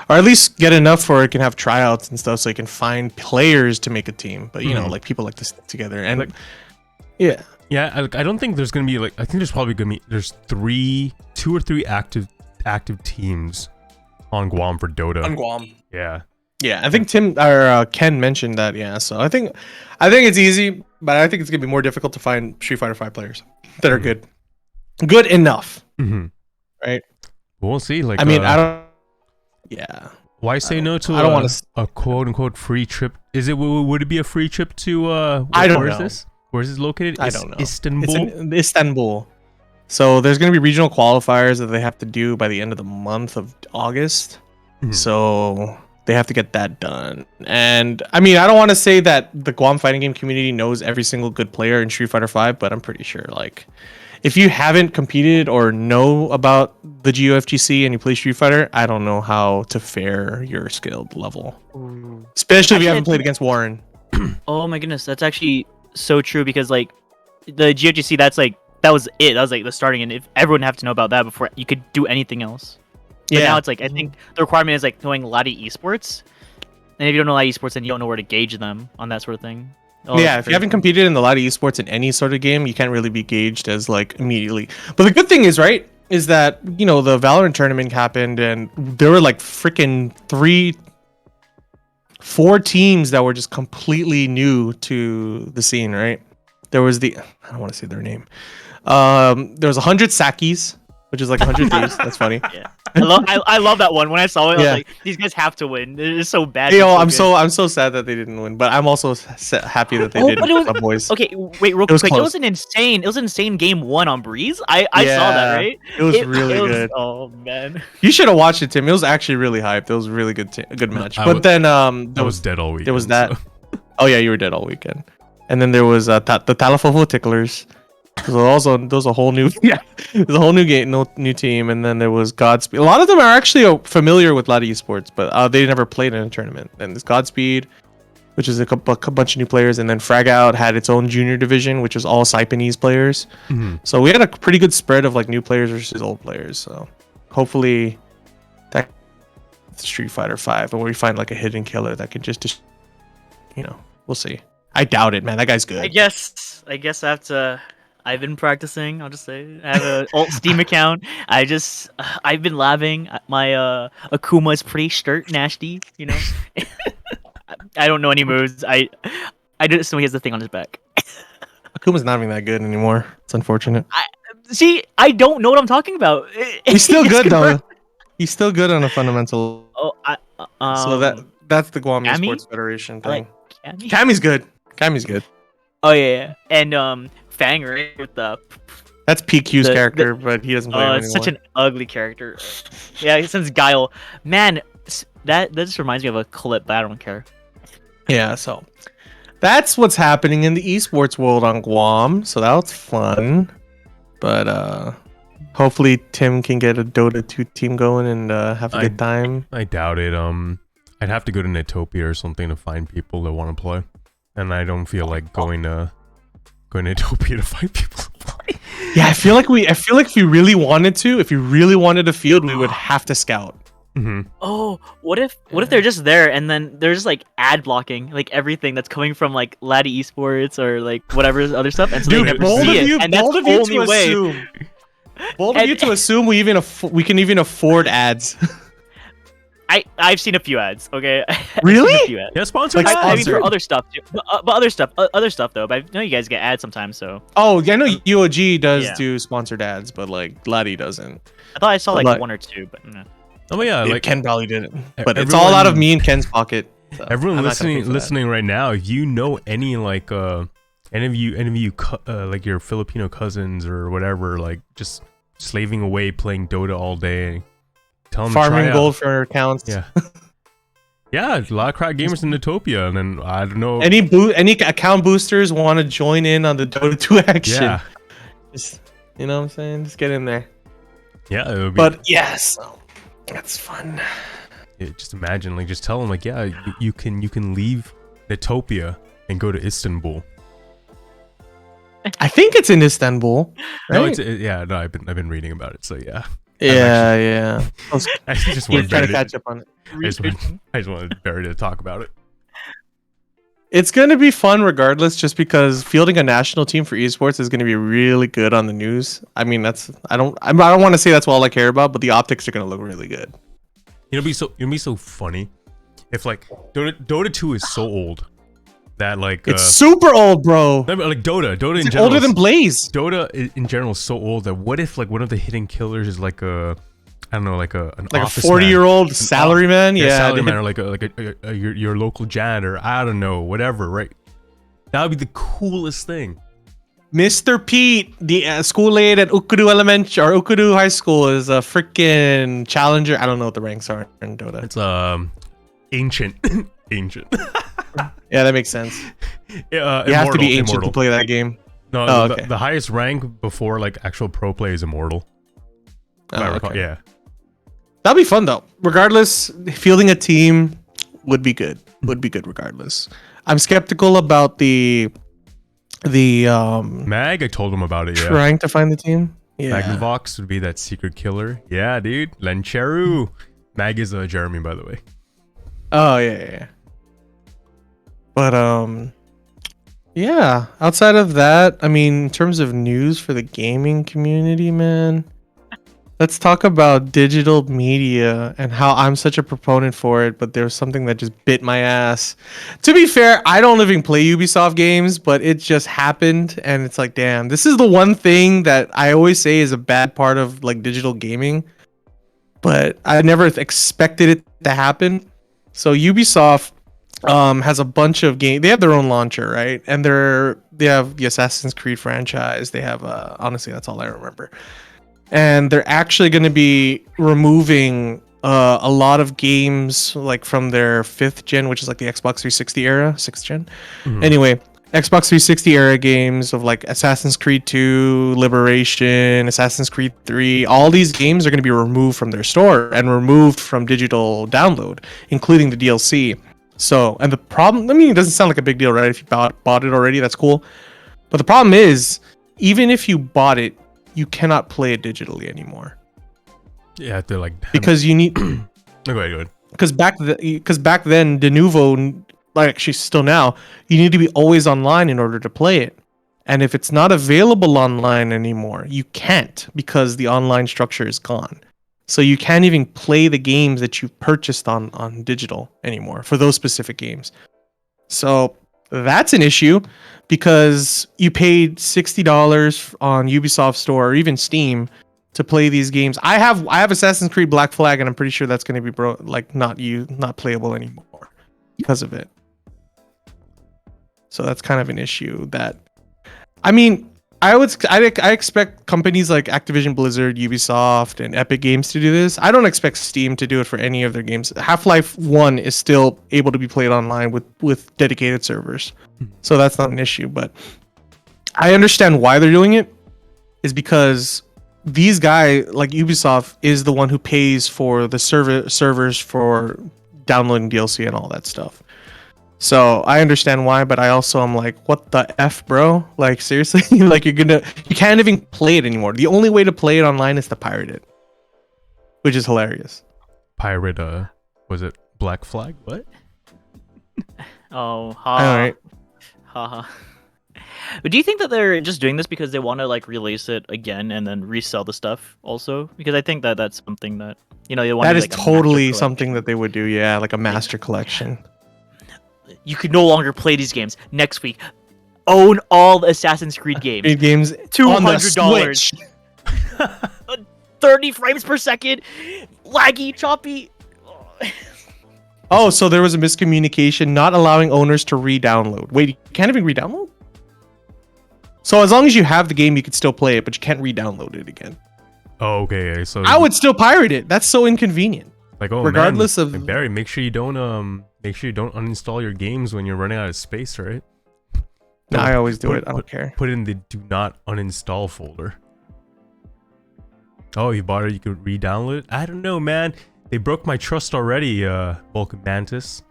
B: or at least get enough where it can have tryouts and stuff, so you can find players to make a team. But you know,
A: Mhm.
B: like people like to stick together, and
A: Like-
B: yeah,
A: yeah. I don't think there's gonna be like I think there's probably gonna be there's 2 or 3 active teams on Guam for Dota.
B: Guam.
A: Yeah.
B: Yeah, I think Tim or Ken mentioned that. Yeah, so I think it's easy, but I think it's gonna be more difficult to find Street Fighter 5 players that are
A: Mhm.
B: good enough.
A: Mm-hmm.
B: Right.
A: We'll see. Like
B: I mean, I don't. Yeah.
A: why say no to
B: I don't wanna
A: a quote unquote free trip? Is it would it be a free trip to
B: I don't
A: where is
B: know.
A: this? Where is this located?
B: I don't know.
A: Istanbul.
B: It's in Istanbul. So there's going to be regional qualifiers that they have to do by the end of the month of August.
A: Mhm.
B: So they have to get that done. And I mean, I don't want to say that the Guam fighting game community knows every single good player in Street Fighter 5, but I'm pretty sure like if you haven't competed or know about the GOFGC and you play Street Fighter, I don't know how to fare your skilled level. Especially if you
C: Actually,
B: haven't played against Warren.
C: Oh my goodness, that's actually so true because like the GOGC, that was it. That was like the starting, and if everyone have to know about that before you could do anything else. But now it's like I think the requirement is like knowing Lottie esports, and if you don't know Lottie esports, then you don't know where to gauge them on that sort of thing. Oh,
B: Yeah,
C: that's
B: if you haven't
C: crazy.
B: competed in the Lottie esports in any sort of game, you can't really be gauged as like immediately. But the good thing is, right, is that you know the Valorant tournament happened and there were like freaking 4 teams that were just completely new to the scene, right? There was I don't want to say their name. There was 100 Sakis, which is like 100 thieves. That's funny.
C: Yeah, I love that one. When I saw it, I
B: Yeah.
C: was like, these guys have to win. It is so bad.
B: Hey,
C: but
B: yo,
C: good.
B: I'm so sad that they didn't win, but I'm also happy that they
C: Oh,
B: did.
C: but it was-
B: The boys.
C: Okay, wait, real
B: was
C: quick. It
B: close.
C: was an insane game 1 on Breeze. I saw that,
B: Yeah,
C: right?
B: It was really good.
C: Oh man.
B: You should have watched it, Tim. It was actually really hyped. It was a really good match.
A: I
B: But
A: was-
B: then
A: I
B: there
A: was
B: was
A: dead all week.
B: there was that. Oh yeah, you were dead all weekend. And then there was the Talafofo Ticklers. There's a whole new there's a whole new game, new team, and then there was Godspeed. A lot of them are actually familiar with Lottie Esports, but they never played in a tournament. And there's Godspeed, which is a bunch of new players, and then Frag Out had its own junior division, which was all Saipanese players.
A: Mhm.
B: So we had a pretty good spread of like new players versus old players. So hopefully that Street Fighter 5, and where we find like a hidden killer that can just you know, we'll see. I doubt it, man. That guy's good.
C: I guess I have to. I've been practicing. I'll just say I have a alt Steam account. I've been labbing. My Akuma is pretty nasty. You know. I don't know any moves. I just know he has the thing on his back.
B: Akuma's not even that good anymore. It's unfortunate.
C: See, I don't know what I'm talking about.
B: He's still
C: It's
B: good though.
C: confirmed.
B: He's still good on a fundamental.
C: Oh,
B: So that's the Guam
C: Cammy?
B: Esports Federation
C: I like
B: thing.
C: Cammy.
B: Cammy's good. Cammy's good.
C: Oh yeah, and Fang, right, with the
B: That's PQ's
C: The-
B: character, but he doesn't play him
C: it's such
B: anymore.
C: an ugly character. Yeah, since Guile, man, that just reminds me of a clip, but I don't care.
B: Yeah, so that's what's happening in the esports world on Guam. So that was fun. But hopefully Tim can get a Dota 2 team going and have a good time.
A: I doubt it. I'd have to go to Netopia or something to find people that want to play, and I don't feel like going to Netopia to find people to play.
B: Yeah, I feel like if we really wanted to, if we really wanted a field, we would have to scout.
A: Hmm.
C: Oh, what if they're just there and then they're just like ad blocking like everything that's coming from like Laddie Esports or like whatever other stuff, and so they
B: Dude,
C: never
B: bold
C: see
B: of
C: it,
B: you,
C: and that's
B: bold
C: the
B: of you
C: only
B: to
C: way.
B: assume. Bold of
C: And-
B: you to assume we can even afford ads.
C: I've seen a few ads. Okay, I've seen
B: Really?
C: a few ads.
A: Yeah, sponsored
B: Like,
A: ads.
C: I mean, for
B: sponsored.
C: other stuff too. But other stuff though. But I know you guys get ads sometimes, so
B: Oh, yeah, I know UOG does
C: Yeah.
B: do sponsored ads, but like Laddie doesn't.
C: I thought I saw like
B: Like-
C: one or two, but no.
A: Oh yeah,
B: Like,
A: like
B: Ken probably did it, but it's all out of
A: everyone-
B: me and Ken's pocket. so
A: everyone
B: I'm not gonna pay for that.
A: listening right now, if you know any like any of you like your Filipino cousins or whatever, like just slaving away playing Dota all day, tell them to
B: Farming
A: try
B: gold
A: out.
B: for accounts.
A: Yeah. Yeah, a lot of crack gamers in Netopia, and then I don't know.
B: Any account boosters want to join in on the Dota 2 action?
A: Yeah,
B: Just, you know what I'm saying? Just get in there.
A: yeah, it would be.
B: But yes, that's fun.
A: Yeah, just imagine, like, just tell them, like, yeah, you can leave Netopia and go to Istanbul.
B: I think it's in Istanbul. Right?
A: No, no, I've been reading about it, so yeah.
B: yeah. I was
A: I just
B: trying
A: wanted
B: to
A: Barry to,
B: catch up on it.
A: I just wanted Barry to talk about it.
B: It's going to be fun regardless, just because fielding a national team for esports is going to be really good on the news. I mean, I don't want to say that's all I care about, but the optics are going to look really good.
A: It'll be so funny if like Dota 2 is so old that like
B: It's super old, bro.
A: no, but, like Dota in
B: It's
A: general
B: older than Blaze.
A: Dota in general is so old that what if like one of the hidden killers is like a I don't know like a
B: Like a
A: office
B: 40-year-old
A: man.
B: salaryman. Yeah,
A: salaryman,
B: dude.
A: or like your local janitor, I don't know, whatever, right? That would be the coolest thing.
B: Mr. Pete, the school aide at Ukuru Elementary or Ukuru High School, is a freaking challenger. I don't know what the ranks are in Dota.
A: It's ancient ancient.
B: Yeah, that makes sense.
A: You
B: You have to be ancient to play that game.
A: No,
B: Oh,
A: the,
B: okay.
A: the highest rank before like actual pro play is immortal. If I
B: Oh,
A: recall.
B: okay.
A: Yeah.
B: That'll be fun though. Regardless, fielding a team would be good. Would be good regardless. I'm skeptical about the
A: Mag, I told him about it. Yeah.
B: trying to find the team. Yeah.
A: Magnavox would be that secret killer. Yeah, dude. Lencheru. Mag is Jeremy, by the way.
B: Oh yeah. But yeah. Outside of that, I mean, in terms of news for the gaming community, man, let's talk about digital media and how I'm such a proponent for it. But there was something that just bit my ass. To be fair, I don't even play Ubisoft games, but it just happened, and it's like, damn, this is the one thing that I always say is a bad part of like digital gaming. But I never expected it to happen. So Ubisoft has a bunch of games. They have their own launcher, right? And they have the Assassin's Creed franchise. They have honestly, that's all I remember. And they're actually going to be removing a lot of games like from their 5th gen, which is like the Xbox 360 era, 6th gen. Anyway, Xbox 360 era games of like Assassin's Creed 2, Liberation, Assassin's Creed 3, all these games are going to be removed from their store and removed from digital download, including the DLC. So, and the problem, I mean, it doesn't sound like a big deal, right? If you bought it already, that's cool. But the problem is, even if you bought it, you cannot play it digitally anymore.
A: Yeah, they're like
B: Because you need,
A: go ahead.
B: because back then, de nouveau, like actually still now, you need to be always online in order to play it. And if it's not available online anymore, you can't, because the online structure is gone. So you can't even play the games that you purchased on digital anymore for those specific games. So that's an issue, because you paid $60 on Ubisoft Store or even Steam to play these games. I have Assassin's Creed Black Flag, and I'm pretty sure that's going to be not playable anymore because of it. So that's kind of an issue that, I mean, I expect companies like Activision Blizzard, Ubisoft, and Epic Games to do this. I don't expect Steam to do it for any of their games. Half-Life 1 is still able to be played online with dedicated servers. So that's not an issue, but I understand why they're doing it is because these guys like Ubisoft is the one who pays for the servers for downloading DLC and all that stuff. So I understand why, but I also am like, what the F, bro? Like, seriously? Like, you can't even play it anymore. The only way to play it online is to pirate it, which is hilarious.
A: Pirate, was it Black Flag? What?
C: Oh, ha.
B: All right.
C: Haha. But do you think that they're just doing this because they want to like release it again and then resell the stuff also? Because I think that that's something that they want.
B: That is
C: like, a master
B: totally
C: collection.
B: something that they would do. Yeah, like a master collection.
C: You could no longer play these games. Next week, own all the Assassin's Creed games.
B: Creed games on the
C: $200.
B: Switch.
C: 30 frames per second, laggy, choppy.
B: Oh, so there was a miscommunication, not allowing owners to re-download. Wait, you can't even re-download? So as long as you have the game, you can still play it, but you can't re-download it again.
A: Oh, okay. So
B: I would still pirate it. That's so inconvenient.
A: like, oh,
B: regardless
A: man,
B: of-
A: like, Barry, make sure you don't uninstall your games when you're running out of space, right?
B: No, I always do
A: put-
B: it. I don't care.
A: Put it in the do not uninstall folder. Oh, you bought it, you could re-download it? I don't know, man. They broke my trust already, Vulcan Mantis.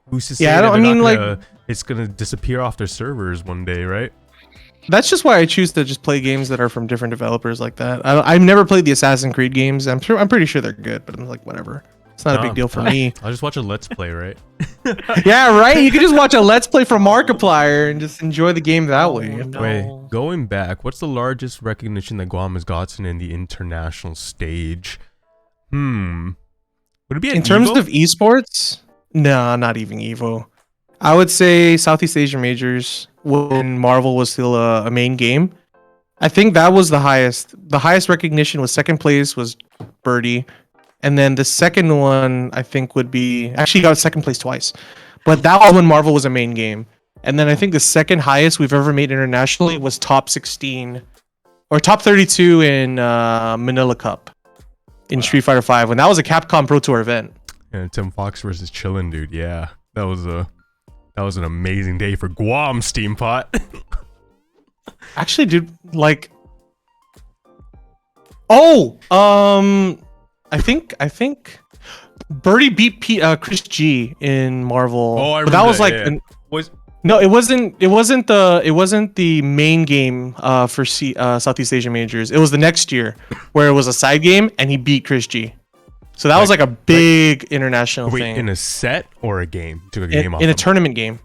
A: Who's to say
B: Yeah,
A: that they're not gonna- it's gonna disappear off their servers one day, right?
B: That's just why I choose to just play games that are from different developers like that. I've never played the Assassin's Creed games. I'm pretty sure they're good, but I'm like, whatever. It's not a big deal for me.
A: I'll just watch a Let's Play, right?
B: Yeah, right? You could just watch a Let's Play from Markiplier and just enjoy the game that way.
C: No.
A: Wait, going back, what's the largest recognition that Guam has gotten in the international stage? Would it be
B: In terms
A: Evo?
B: of esports, no, not even Evo. I would say Southeast Asia Majors when Marvel was still a main game. I think that was the highest. The highest recognition was second place was Birdie. And then the second one I think would be actually got second place twice. But that was when Marvel was a main game. And then I think the second highest we've ever made internationally was top 16 or top 32 in Manila Cup in Street Fighter 5 when that was a Capcom Pro Tour event.
A: Yeah, Tim Fox versus Chillin, dude. Yeah, that was an amazing day for Guam, Steampot.
B: Actually, dude, like, I think Birdie beat Chris G in Marvel.
A: Oh, I
B: but that
A: remember
B: was
A: that,
B: like
A: yeah. Was
B: no, it wasn't the main game for Southeast Asia Majors. It was the next year where it was a side game and he beat Chris G. So that was like a big international
A: wait,
B: thing
A: in a set or a game? Took a game off
B: in a
A: him.
B: tournament game.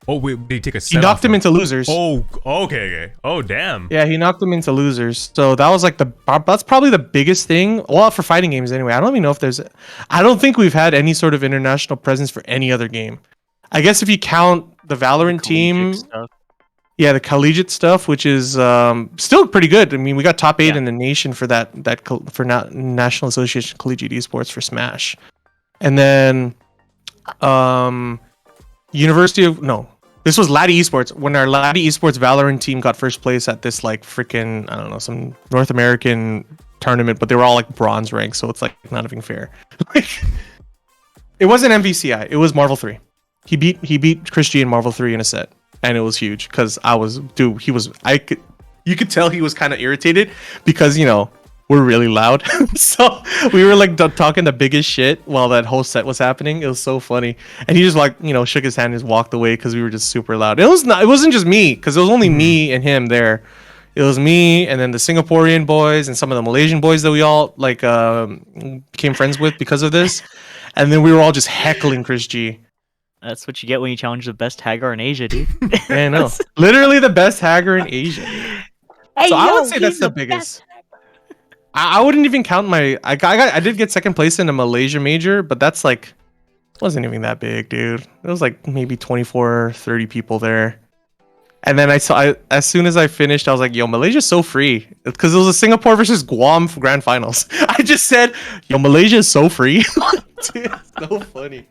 A: Oh wait, did he take a set?
B: He knocked
A: off
B: him into losers.
A: Oh, okay. Oh, damn.
B: Yeah, he knocked them into losers. So that was like that's probably the biggest thing. Well, for fighting games anyway. I don't even know if I don't think we've had any sort of international presence for any other game. I guess if you count the Valorant team,
C: Collegiate stuff.
B: yeah, the collegiate stuff, which is still pretty good. I mean, we got top 8
C: Yeah.
B: in the nation for National Association of Collegiate Esports for Smash. And then this was Laddie Esports. When our Laddie Esports Valorant team got first place at this like freaking, I don't know, some North American tournament, but they were all like bronze ranks, so it's like not even fair. Like, it wasn't MVCI, it was Marvel 3. He beat Chris G in Marvel 3 in a set, and it was huge because you could tell he was kind of irritated because, you know, we're really loud. So we were like talking the biggest shit while that whole set was happening. It was so funny. And he just like, you know, shook his hand and just walked away because we were just super loud. It wasn't just me, because it was only me and him there. It was me and then the Singaporean boys and some of the Malaysian boys that we all like became friends with because of this. And then we were all just heckling Chris G.
C: That's what you get when you challenge the best Hagar in Asia, dude.
B: I know. Literally the best Hagar in Asia.
C: Hey,
B: So I would say that's the biggest. I wouldn't even count I did get second place in a Malaysia major, but that's like wasn't even that big, dude. It was like maybe 24, 30 people there. And then as soon as I finished, I was like, yo, Malaysia's so free. Because it was a Singapore versus Guam grand finals. I just said, yo, Malaysia is so free. Dude, it's so funny.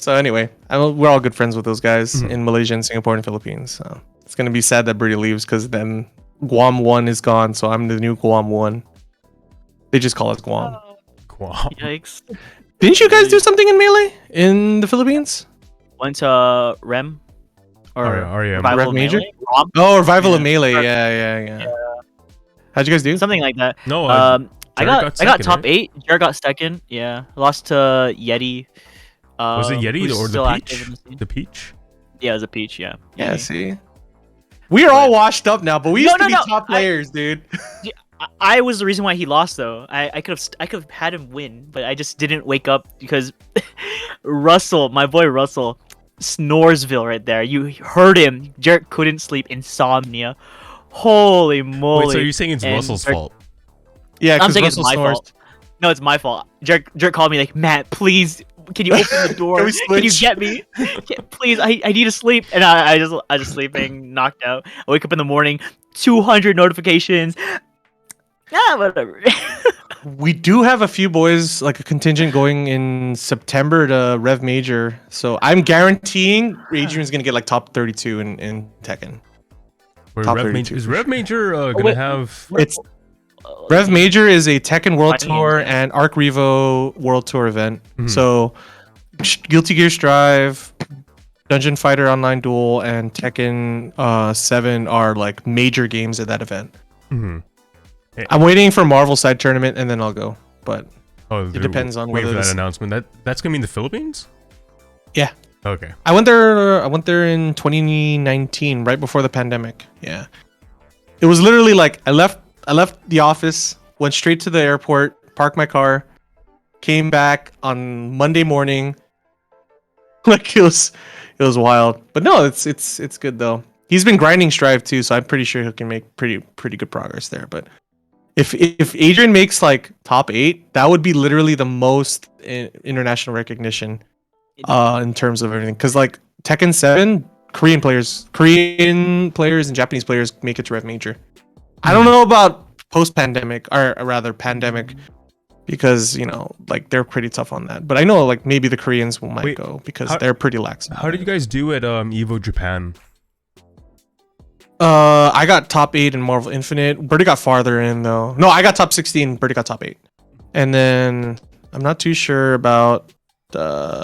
B: So anyway, we're all good friends with those guys
A: Mhm.
B: in Malaysia and Singapore and Philippines. So it's gonna be sad that Birdie leaves because then Guam 1 is gone. So I'm the new Guam 1. They just call us Guam.
A: Guam.
C: Yikes.
B: Didn't you guys do something in Melee in the Philippines?
C: Went to Rem or
A: REM.
C: Revival
B: Rev
C: of
B: Major?
C: Melee? ROM?
B: Oh, Revival of
C: Yeah.
B: Melee. Yeah. How'd you guys do?
C: Something like that.
A: No,
C: I
A: Jared
C: got
A: second,
C: top
A: right?
C: 8. Jared got second. Yeah, lost to Yeti.
A: Was it Yeti
C: who's
A: or
C: still
A: the
C: active
A: Peach?
C: in the scene.
A: The Peach?
C: Yeah, it was a Peach. Yeah.
B: Yeah,
C: Yeti.
B: see. We are all washed up now, but we used to be top
C: I-
B: players, dude.
C: I was the reason why he lost though. I could have had him win, but I just didn't wake up because Russell, my boy Russell, Snoresville right there. You heard him. Jared couldn't sleep. Insomnia. Holy moly!
A: Wait, so you're saying it's
C: And
A: Russell's
C: Jared-
A: fault?
B: Yeah,
C: I'm
B: because
C: saying it's
B: Russell
C: my
B: snores.
C: fault. No, it's my fault. Jared called me like, Matt, please, can you open the door?
B: Can we
C: Can you
B: switch?
C: get me? Please, I need to sleep. And I just sleeping, knocked out. I wake up in the morning, 200 notifications. Ah, whatever.
B: We do have a few boys, like a contingent going in September to Rev Major. So I'm guaranteeing Adrian's gonna get like top 32 in Tekken.
A: Where
B: Top
A: Rev
B: 32
A: Major, is
B: for
A: Rev
B: sure.
A: Major gonna
C: wait.
A: have?
B: It's Rev Major is a Tekken World
C: Fighting
B: Tour
C: games,
B: and Arc Revo World Tour event.
A: Mhm.
B: So Guilty Gear Strive, Dungeon Fighter Online Duel, and Tekken 7 are like major games at that event.
A: Mhm.
B: I'm waiting for Marvel side tournament and then I'll go. But
A: Oh,
B: it depends on
A: waiting
B: whether
A: for that
B: this-
A: announcement. That's gonna be in the Philippines.
B: Yeah.
A: Okay.
B: I went there in 2019, right before the pandemic. Yeah. It was literally like I left the office, went straight to the airport, parked my car, came back on Monday morning. Like it was wild. But no, it's good though. He's been grinding Strive too, so I'm pretty sure he can make pretty good progress there. But if Adrian makes like top 8, that would be literally the most international recognition in terms of everything. Because like Tekken 7, Korean players and Japanese players make it to Rev Major. I don't know about post-pandemic, or rather pandemic, because like they're pretty tough on that. But I know like maybe the Koreans might
A: Wait,
B: go because
A: how-
B: they're pretty lax.
A: How did you guys do at Evo Japan?
B: I got top 8 in Marvel Infinite. Birdie got farther in though. No, I got top 16. Birdie got top 8. And then I'm not too sure about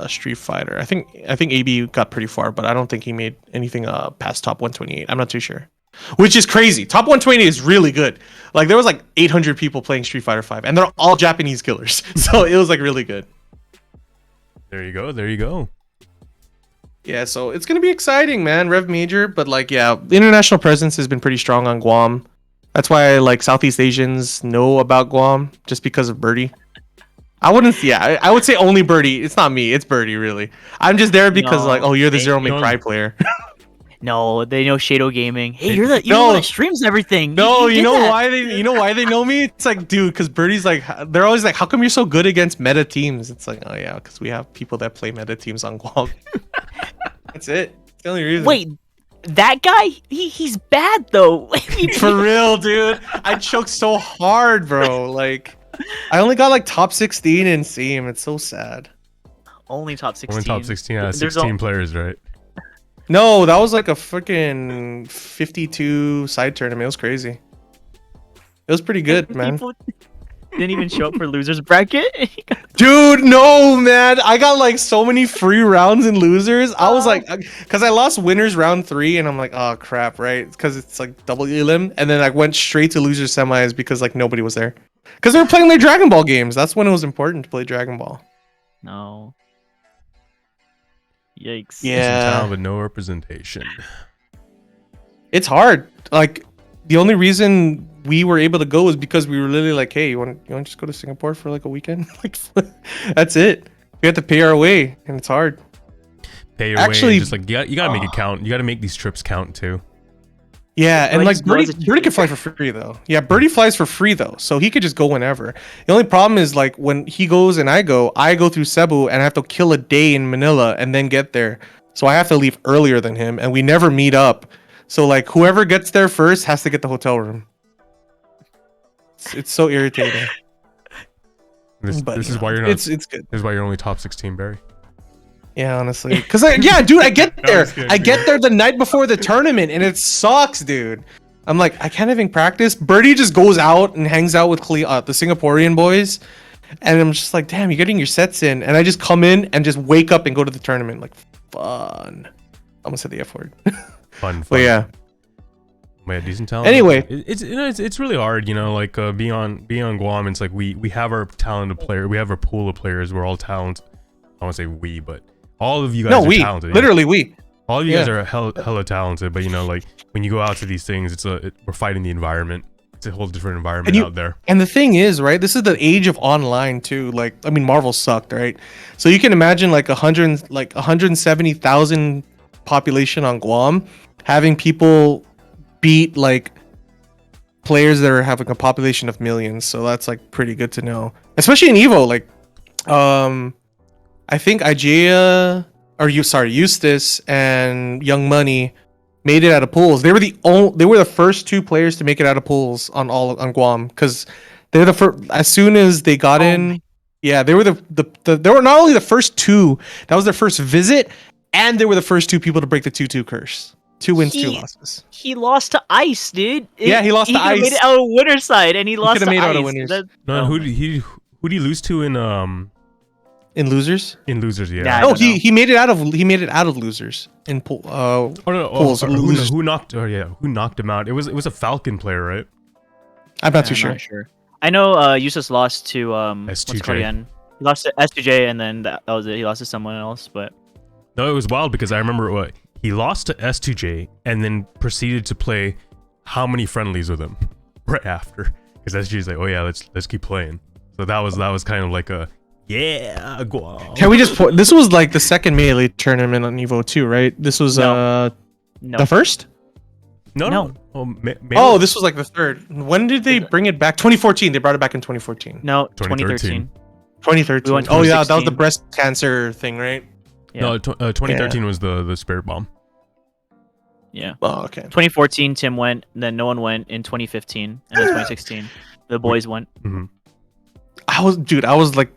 B: Street Fighter. I think AB got pretty far, but I don't think he made anything past top 128. I'm not too sure. Which is crazy. Top 128 is really good. Like there was like 800 people playing Street Fighter 5 and they're all Japanese killers. So it was like really good.
A: There you go. There you go.
B: Yeah, so it's gonna be exciting, man. Rev Major, but like, yeah, the international presence has been pretty strong on Guam. That's why like Southeast Asians know about Guam just because of Birdie. I wouldn't, yeah, I would say only Birdie. It's not me, it's Birdie, really. I'm just there because
C: No,
B: like, oh, you're the
C: they
B: Zero May
A: don't-
B: Cry player.
C: No, they know Shadow Gaming. Hey, you're the
B: No.
C: one that streams everything.
B: No, you
C: did
B: know
C: that.
B: why they know me? It's like, dude, because Birdie's like, they're always like, how come you're so good against meta teams? It's like, oh yeah, because we have people that play meta teams on Guam. That's it. It's the only reason.
C: Wait, that guy? He's bad though.
B: For real, dude. I choked so hard, bro. Like, I only got like top 16 in Steam. It's so sad.
C: Only top 16.
A: Only top 16 out of
C: There's
A: 16 players, right?
B: No, that was like a freaking 52 side tournament. It was crazy. It was pretty good, man.
C: People didn't even show up for losers bracket.
B: Dude, no, man. I got like so many free rounds in losers. I was like, because I lost winners round 3, and I'm like, oh crap, right? Because it's like double elim, and then I went straight to losers semis because like nobody was there. Because they were playing their Dragon Ball games. That's when it was important to play Dragon Ball.
C: No. Yikes.
B: Yeah.
A: Some town with no representation.
B: It's hard. Like the only reason we were able to go is because we were literally like, hey, you want to just go to Singapore for like a weekend? Like that's it. We have to pay our way, and it's hard.
A: Pay your
B: Actually-
A: way. Just like you gotta make it count. You gotta make these trips count too.
B: Yeah, and
C: Like,
B: like
C: just go as a
B: Birdie can fly for free though. Yeah, Birdie flies for free though, so he could just go whenever. The only problem is like when he goes and I go through Cebu and I have to kill a day in Manila and then get there. So I have to leave earlier than him, and we never meet up. So like whoever gets there first has to get the hotel room. It's so irritating.
A: This
B: But
A: is
B: no,
A: why you're not.
B: It's good.
A: This is why you're only top 16, Barry.
B: Yeah, honestly, because yeah, dude, I get
A: No,
B: there.
A: just kidding,
B: I get there the night before the tournament, and it sucks, dude. I'm like, I can't even practice. Birdie just goes out and hangs out with the Singaporean boys, and I'm just like, damn, you're getting your sets in, and I just come in and just wake up and go to the tournament. Like, fun. I almost said the F word.
A: Fun.
B: But yeah,
A: Yeah, decent talent.
B: Anyway.
A: It's really hard, like being on Guam. It's like we have our talented player. We have our pool of players. We're all talented. I want to say we, but all of you guys
B: no,
A: are
B: we
A: talented.
B: literally we.
A: All of you guys
B: Yeah.
A: are hella talented, but like when you go out to these things, we're fighting the environment. It's a whole different environment out there.
B: And the thing is, right? This is the age of online too. Like, I mean, Marvel sucked, right? So you can imagine like 170,000 population on Guam, having people beat like players that are having a population of millions. So that's like pretty good to know, especially in Evo. Like, I think Eustace and Young Money made it out of pools. They were the first two players to make it out of pools on Guam, because they're the first. As soon as they got in, yeah, they were they were not only the first two. That was their first visit, and they were the first two people to break the 2-2 curse. 2 wins, 2 losses.
C: He lost to Ice, dude.
B: Yeah, he lost to
C: could've
B: Ice.
C: made it out of winner's side, and he lost to
B: could've made it
C: Ice.
B: out of winners.
A: No, who did he lose to in
B: In losers?
A: losers? Yeah.
C: Yeah, I
B: No,
C: don't know.
B: he made it out of losers in pool.
A: Oh no!
B: Pools, losers.
A: Who knocked? Oh yeah, who knocked him out? It was a Falcon player, right?
B: I'm not
C: Yeah,
B: too sure.
C: not sure. I know Eustace lost to what's it
A: S2J.
C: called again? He lost to S2J, and then that was it. He lost to someone else, but
A: No, it was wild because I remember he lost to S2J and then proceeded to play how many friendlies with him right after, because S2J's like, oh yeah, let's keep playing. So that was kind of like a yeah, Guam.
B: Can we just point? This was like the second Melee tournament on Evo 2, right? This was
C: No.
B: the first?
A: No.
B: Oh, this was like the third. When did they bring it back? 2014. They brought it back in 2014.
C: no,
A: 2013.
C: 2013.
B: 2013.
C: We went
B: Oh yeah, that was the
C: 2016.
B: breast cancer thing, right?
C: Yeah.
A: No, 2013 was the Spirit Bomb.
C: Yeah.
B: Oh, okay.
C: 2014, Tim went, and then no one went in 2015, and then 2016, the boys went.
A: Hmm.
B: I was like,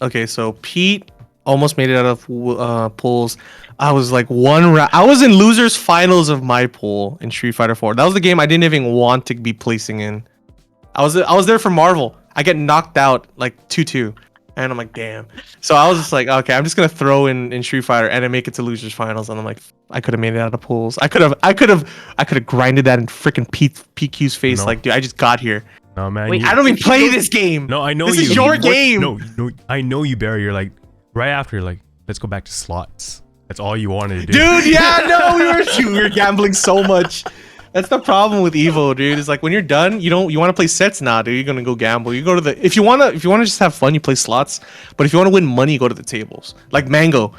B: okay, so Pete almost made it out of pools. I was like I was in losers finals of my pool in Street Fighter 4. That was the game I didn't even want to be placing in. I was there for Marvel. I get knocked out like 2-2. And I'm like, damn. So I was just like, okay, I'm just gonna throw in Street Fighter and then make it to losers finals. And I'm like, I could have made it out of pools. I could have grinded that in freaking PQ's face.
A: No.
B: Like, dude, I just got here.
A: No man.
C: Wait,
B: I don't even play this game.
A: No, I know
B: This
A: you.
B: is your
A: you-
B: game.
A: No, I know you, Barry. You're like right after. You're like, let's go back to slots. That's all you wanted to do.
B: Dude, yeah, no, we were gambling so much. That's the problem with Evo, dude. It's like when you're done, you want to play sets now, dude. You're gonna go gamble. You go to if you wanna just have fun, you play slots. But if you want to win money, you go to the tables. Like Mango,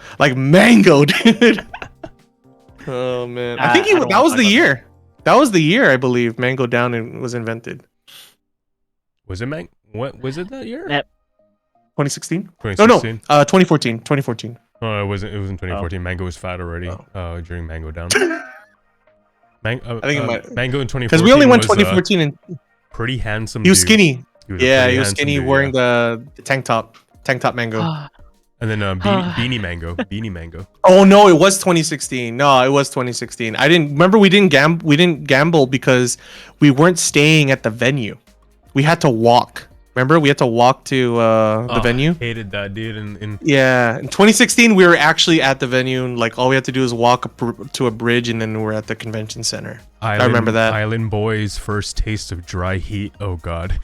B: dude. Oh man, I think
C: I don't
B: that
C: wanna
B: was
C: talk
B: the
C: about
B: year. That was the year, I believe. Mango Down was invented.
A: Was it man? What was it that year?
C: Yeah.
B: 2016? No,
A: 2016.
B: 2014. 2014.
A: Oh, it wasn't. It was in 2014. Mango was fat already.
B: Oh.
A: During Mango Down.
B: I think it might
A: Mango in 2014.
B: because we only went
A: was,
B: 2014 and
A: pretty handsome.
B: he was
A: dude.
B: skinny.
A: Was a
B: Yeah,
A: pretty
B: he was
A: handsome
B: skinny,
A: dude,
B: wearing
A: yeah.
B: the tank top Mango.
A: And then Beanie Mango. Beanie Mango.
B: Oh no, it was 2016. No, it was 2016. I didn't remember. We didn't gamble because we weren't staying at the venue. We had to walk. Remember, we had to walk to the venue.
A: Hated that, dude. And
B: Yeah, in 2016 we were actually at the venue, and like all we had to do is walk to a bridge, and then we're at the convention center. I remember that.
A: Island Boys' first taste of dry heat. Oh god.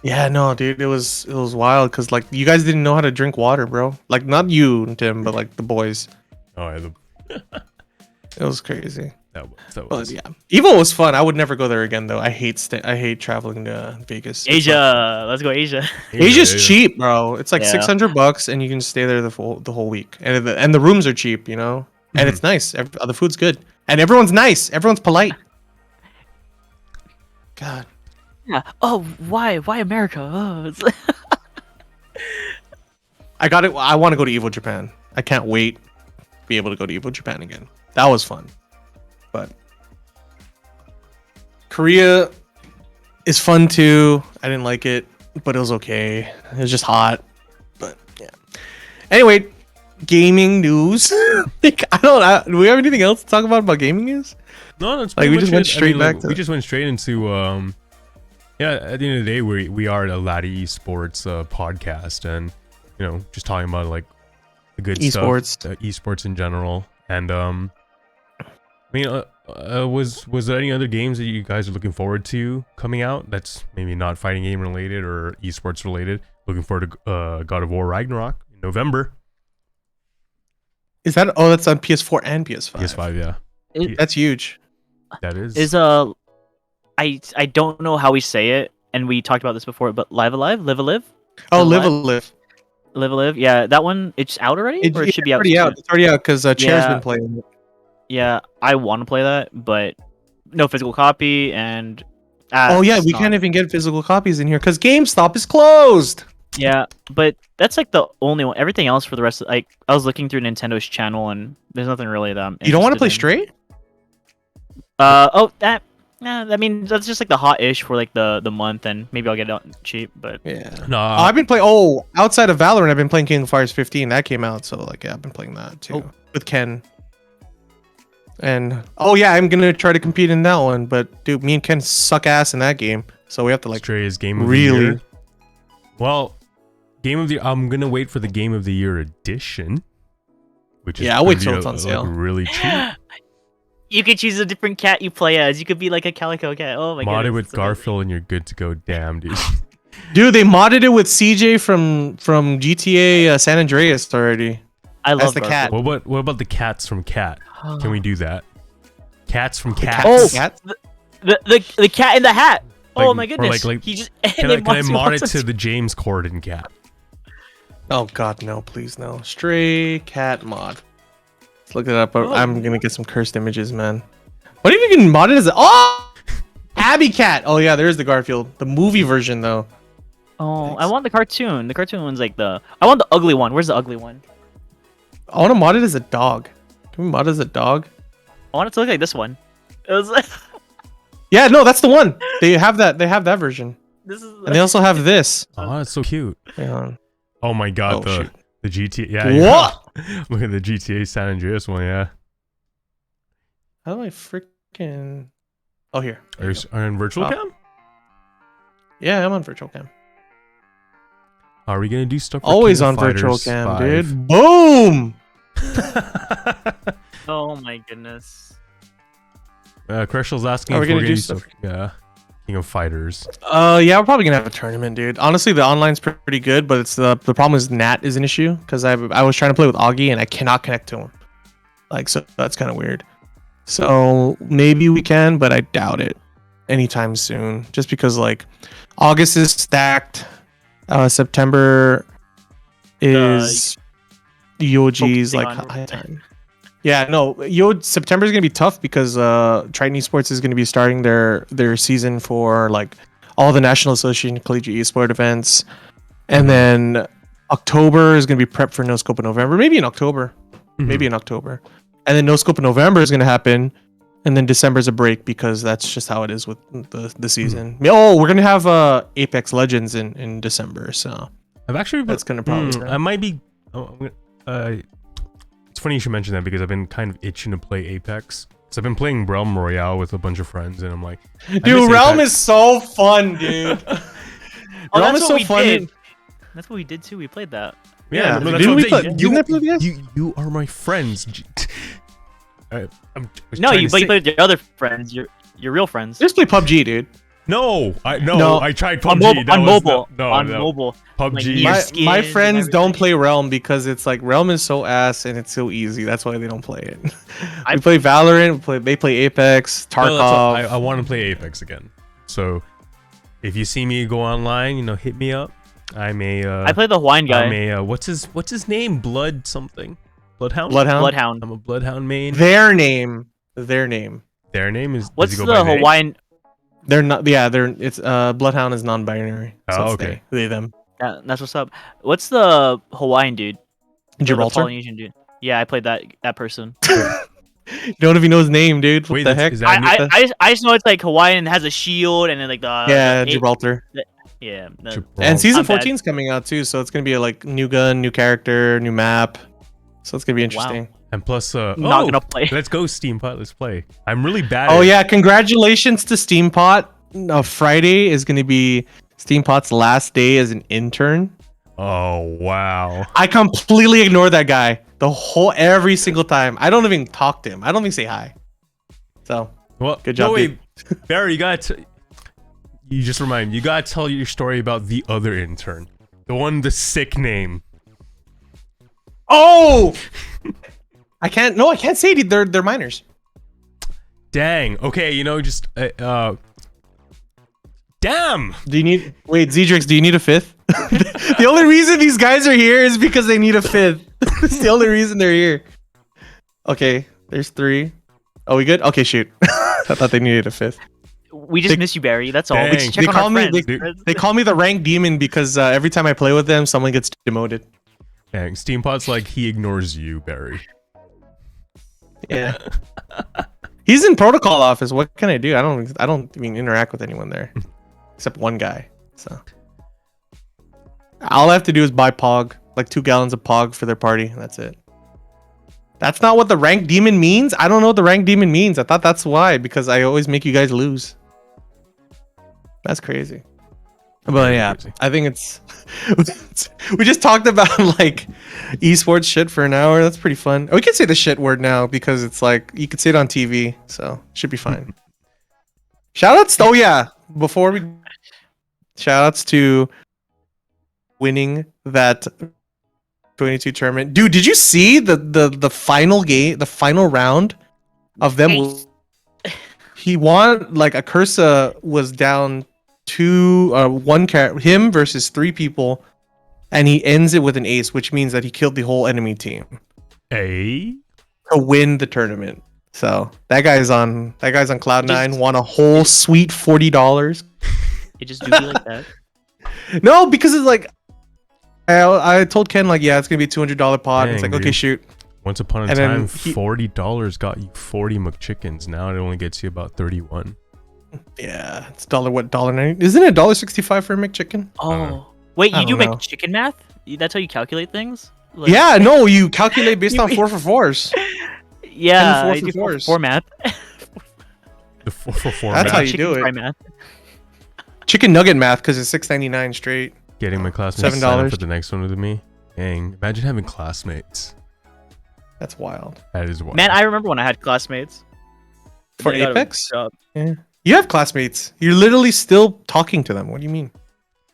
B: Yeah, no, dude, it was wild because like you guys didn't know how to drink water, bro. Like not you, Tim, but like the boys.
A: Oh, yeah,
B: It was crazy.
A: that
B: But
A: was.
B: yeah, Evo was fun. I would never go there again though. I hate traveling to Vegas. It's
C: Asia, let's go Asia.
B: Asia's cheap, bro. It's like
C: Yeah.
B: $600 and you can stay there the whole week. And the rooms are cheap, you know? And it's nice. The food's good. And everyone's nice. Everyone's polite. God.
C: Yeah. Oh, why America? Oh, it's
B: I got it. I want to go to Evo Japan. I can't wait to be able to go to Evo Japan again. That was fun. But Korea is fun too. I didn't like it, but it was okay. It was just hot. But yeah. Anyway, gaming news. Like, do we have anything else to talk about gaming news?
A: No, that's
B: Like,
A: pretty
B: we
A: much
B: just went
A: it.
B: straight back
A: like,
B: to
A: we
B: it.
A: just went straight into yeah. At the end of the day, we are a Laddie Esports podcast, and just talking about like the good
B: Esports.
A: stuff, esports in general, and I mean, was there any other games that you guys are looking forward to coming out? That's maybe not fighting game related or esports related. Looking forward to God of War Ragnarok in November.
B: Is that? Oh, that's on PS4 and PS5.
A: PS5, yeah,
B: That's huge.
A: that is.
C: I don't know how we say it, and we talked about this before, but Live Alive, Live Alive,
B: Oh,
C: Live
B: Live a Live.
C: Live. Yeah, that one. It's out already, or it should be out.
B: already
C: soon?
B: out. It's already out because Chair's
C: Yeah.
B: been playing it.
C: Yeah, I want to play that, but no physical copy, and
B: Oh yeah,
C: it's
B: we
C: not-
B: can't even get physical copies in here because GameStop is closed.
C: Yeah, but that's like the only one. Everything else for the rest of I was looking through Nintendo's channel, and there's nothing really that I'm.
B: You don't want to play
C: interested in.
B: straight?
C: Oh, that. Nah, I mean that's just like the hot-ish for like the month, and maybe I'll get it out cheap. But
B: Yeah.
A: no,
B: I've been playing. Oh, outside of Valorant, I've been playing King of Fighters 15. That came out, so like yeah, I've been playing that too
C: Oh.
B: with Ken. And oh yeah, I'm gonna try to compete in that one, but dude, me and Ken suck ass in that game, so we have to like
A: Stray is game of the
B: really.
A: year. Well, game of the I'm gonna wait for the game of the year edition, which is
B: Yeah, I'll wait
A: gonna
B: till
A: be
B: it's on sale.
A: really cheap.
C: you could choose a different cat you play as. You could be like a calico cat. Oh my god!
A: Modded with Garfield and you're good to go. Damn, dude.
B: Dude, they modded it with CJ from GTA San Andreas already.
C: I love
B: the cat.
A: what about the cats from Cat? Can we do that? Cats from
B: The
A: Cats.
C: Oh,
B: cat?
C: the cat in the hat. Oh
A: Like-
C: my
A: or
C: goodness!
A: like-
C: he just
A: Can
C: they
A: I mod it
C: wants
A: to the James Corden cat?
B: Oh god, no, please no. Stray cat mod. Let's look it up. I'm gonna get some cursed images, man. What if you can mod it as Abby Cat? Oh yeah, there's the Garfield. The movie version though.
C: Oh,
B: Thanks.
C: I want the cartoon. The cartoon one's like the. I want the ugly one. Where's the ugly one?
B: I want to mod it as a dog. Can we mod it as a dog?
C: I want it to look like this one. It was like,
B: Yeah, no, that's the one. They have that. They have that version,
C: this is.
B: and they also have this.
A: Oh, that's so cute.
B: Hang on.
A: Oh my god,
B: Oh,
A: the
B: shoot.
A: the GTA. Yeah.
B: What?
A: Look at the GTA San Andreas one. Yeah.
B: How do I freaking? Oh here.
A: Are you in virtual
B: Oh.
A: cam?
B: Yeah, I'm on virtual cam.
A: Are we gonna do stuff? For
B: Always
A: King
B: on
A: of
B: virtual
A: Fighters
B: cam,
A: 5?
B: dude. Boom.
C: Oh my goodness.
A: Crystal's asking
B: Are we
A: if we're
B: gonna
A: gonna
B: do
A: do
B: stuff?
A: stuff. Yeah. King of Fighters.
B: Yeah, we're probably gonna have a tournament, dude. Honestly, the online's pretty good, but it's the problem is Nat is an issue because I was trying to play with Augie and I cannot connect to him. Like, so that's kind of weird. So maybe we can, but I doubt it anytime soon. Just because like August is stacked, September is UOG's like
C: focusing on-
B: high time. Yeah, no, September is gonna be tough because Triton Esports is gonna be starting their season for like all the National Association of Collegiate Esport events, and then October is gonna be prep for No Scope in November, maybe in October, maybe in October, and then No Scope in November is gonna happen, and then December is a break because that's just how it is with the season. Oh, we're gonna have Apex Legends in December, so
A: I've actually.
B: that's gonna probably.
A: I might be. Oh, I'm gonna- it's funny you should mention that because I've been kind of itching to play Apex. So I've been playing Realm Royale with a bunch of friends, and I'm like, I
B: Dude,
A: miss
B: Realm
A: Apex.
B: is so fun, dude.
C: Oh,
B: Realm
C: that's
B: is
C: what
B: so
C: we
B: fun.
C: did. That's what we did too. We played that.
B: Yeah,
A: no, that's
B: didn't
A: what
B: we
A: I'm
B: play-
A: saying.
B: didn't I play with you guys?
A: You are my friends. I was
C: No,
A: trying
C: you
A: to
C: but you
A: say-
C: played with your other friends. Your real friends.
B: Just play PUBG, dude.
A: No,
B: No.
A: I tried
C: on
A: PUBG.
C: mobile.
A: No,
C: on
A: no.
C: mobile.
A: PUBG.
C: Like,
B: My,
C: skins
B: my
C: and
B: friends don't
C: everything.
B: play Realm because it's like Realm is so ass and it's so easy. That's why they don't play it.
C: I-
B: we play Valorant. They play Apex,
A: No, that's all-
B: Tarkov.
A: I want to play Apex again. So if you see me go online, hit me up. I'm a.
C: I played the Hawaiian guy.
A: I'm a. What's his name? Blood something. Bloodhound.
B: Bloodhound.
C: Bloodhound.
A: I'm a Bloodhound main.
B: Their name. Their name.
A: Their name is.
C: What's
A: does he
C: the
A: go by they?
C: Hawaiian?
B: They're not. Yeah, they're. It's Bloodhound is non-binary. So
A: Oh,
B: it's
A: okay.
B: They them.
C: Yeah, that's what's up. What's the Hawaiian dude? The
B: Gibraltar.
C: Polynesian dude. Yeah, I played that person.
B: You don't even know his name, dude. What
A: Wait,
B: the
A: that's-
B: heck?
A: is that new-
C: I just know it's like Hawaiian and has a shield and then like the
B: Yeah,
C: the-
B: Gibraltar.
C: Yeah.
A: Gibraltar.
B: And season
C: I'm bad.
B: 14 is coming out too, so it's gonna be a like new gun, new character, new map. So it's gonna be interesting.
A: And plus,
C: Not
A: oh,
C: gonna play.
A: let's go Steampot. Let's play. I'm really bad.
B: Oh
A: at it.
B: yeah, congratulations to Steampot. Friday is gonna be Steampot's last day as an intern.
A: Oh wow.
B: I completely ignore that guy every single time. I don't even talk to him. I don't even say hi. So
A: Well,
B: Good job,
A: No, wait, Barry, you just remind me. You gotta tell your story about the other intern, the one, the sick name.
B: oh, I can't. No, I can't say it. They're minors.
A: Dang. Okay, just damn.
B: Do you need? Wait, Zedrix, do you need a fifth? The only reason these guys are here is because they need a fifth. It's the only reason they're here. Okay, there's 3. Oh, we good? Okay, shoot. I thought they needed a fifth.
C: We just miss you, Barry. That's all. We
A: Dang.
C: just check
B: They
C: on
B: call
C: our
B: me.
C: friends.
B: They call me the rank demon because every time I play with them, someone gets demoted.
A: Dang. Steampot's like he ignores you, Barry.
B: Yeah. He's in protocol office. What can I do? I don't even interact with anyone there, except one guy. So all I have to do is buy Pog, like 2 gallons of Pog for their party. And that's it. That's not what the rank demon means. I don't know what the rank demon means. I thought that's why, because I always make you guys lose. That's crazy. But yeah,
A: Crazy.
B: I think it's we just talked about like esports shit for an hour. That's pretty fun. We can say the shit word now because it's like you could say it on TV, so should be fine. Shoutouts. Oh yeah, before we shoutouts to winning that 22 tournament. Dude, did you see the final game, the final round of them? He won. Like Akursa was down 1 him versus 3 people, and he ends it with an ace, which means that he killed the whole enemy team
A: Hey.
B: to win the tournament. So that guy's on cloud 9. Won a whole sweet $40.
C: It just do be like that.
B: No, because it's like I told Ken like, yeah, it's gonna be a $200 pot.
A: Dang,
B: It's like, okay,
A: dude.
B: shoot.
A: Once upon a
B: And then
A: time,
B: he-
A: $40 got you 40 McChickens. Now it only gets you about 31.
B: Yeah, it's $1.90. Isn't it $1.65 for a McChicken?
C: Oh, wait,
B: I
C: you do
B: don't
C: make
B: know.
C: chicken math? That's how you calculate things? Like,
B: Yeah, no, you calculate based on 4 for 4s.
C: yeah.
B: four
C: I
B: for
C: do
B: fours.
C: four math.
A: The 4 for 4
B: That's
A: math.
B: how you
C: Chicken
B: do it.
C: fry math.
B: Chicken nugget math because it's $6.99 straight.
A: Getting my classmates to sign up
B: $7.
A: for the next one with me. Dang, imagine having classmates.
B: That's wild.
A: That is wild.
C: Man, I remember when I had classmates.
B: For
C: They got a
B: Apex?
C: job.
B: Yeah. You have classmates. You're literally still talking to them. What do you mean?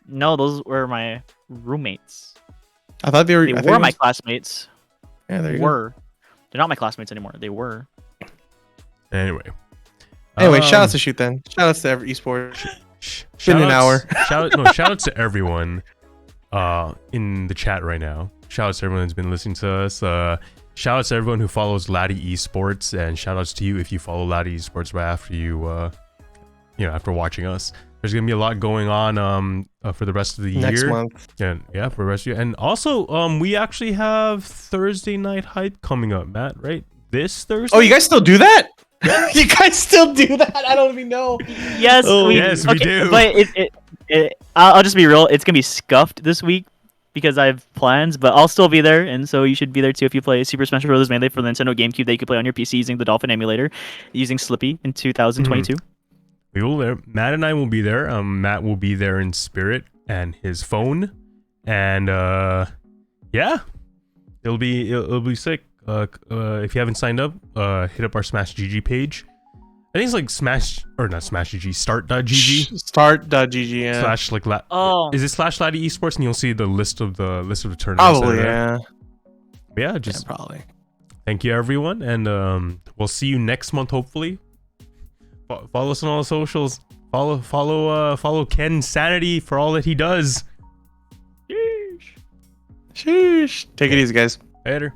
C: No, those were my roommates.
B: I thought they were.
C: They
B: I thought
C: were
B: it
C: my
B: was-
C: classmates.
B: Yeah, there
C: They
B: you go.
C: were. They're not my classmates anymore. They were.
A: Anyway.
B: Anyway, shout outs to Shoot then. Shout outs to every esport. Been an hour.
A: Shout outs to everyone in the chat right now. Shout outs to everyone that's been listening to us. Shout outs to everyone who follows Laddie Esports, and shout outs to you if you follow Laddie Esports right after after watching us. There's gonna be a lot going on for the rest of the
B: Next
A: year.
B: month.
A: Yeah, for the rest of the year. And also we actually have Thursday Night Hype coming up, Matt, right? This Thursday?
B: Oh, you guys still do that? You guys still do that? I don't even know.
C: Yes,
B: Oh,
A: yes, we do.
C: But I'll just be real. It's gonna be scuffed this week because I have plans. But I'll still be there, and so you should be there too if you play Super Smash Bros. Melee for the Nintendo GameCube that you could play on your PC using the Dolphin emulator, using Slippy in 2022.
A: We will there. Matt and I will be there. Matt will be there in spirit and his phone, and yeah, it'll be sick. If you haven't signed up, hit up our Smash GG page. I think it's like start.gg
B: Start.gg, yeah.
A: slash like
C: Oh,
A: is it slash Laddie Esports, and you'll see the list of the tournaments.
B: Probably,
A: that are there.
B: yeah.
A: But yeah,
B: Yeah,
A: just
B: probably.
A: thank you everyone, and we'll see you next month hopefully. Follow us on all the socials. Follow Ken Sanity for all that he does.
B: Sheesh. Take it easy, guys.
A: Later.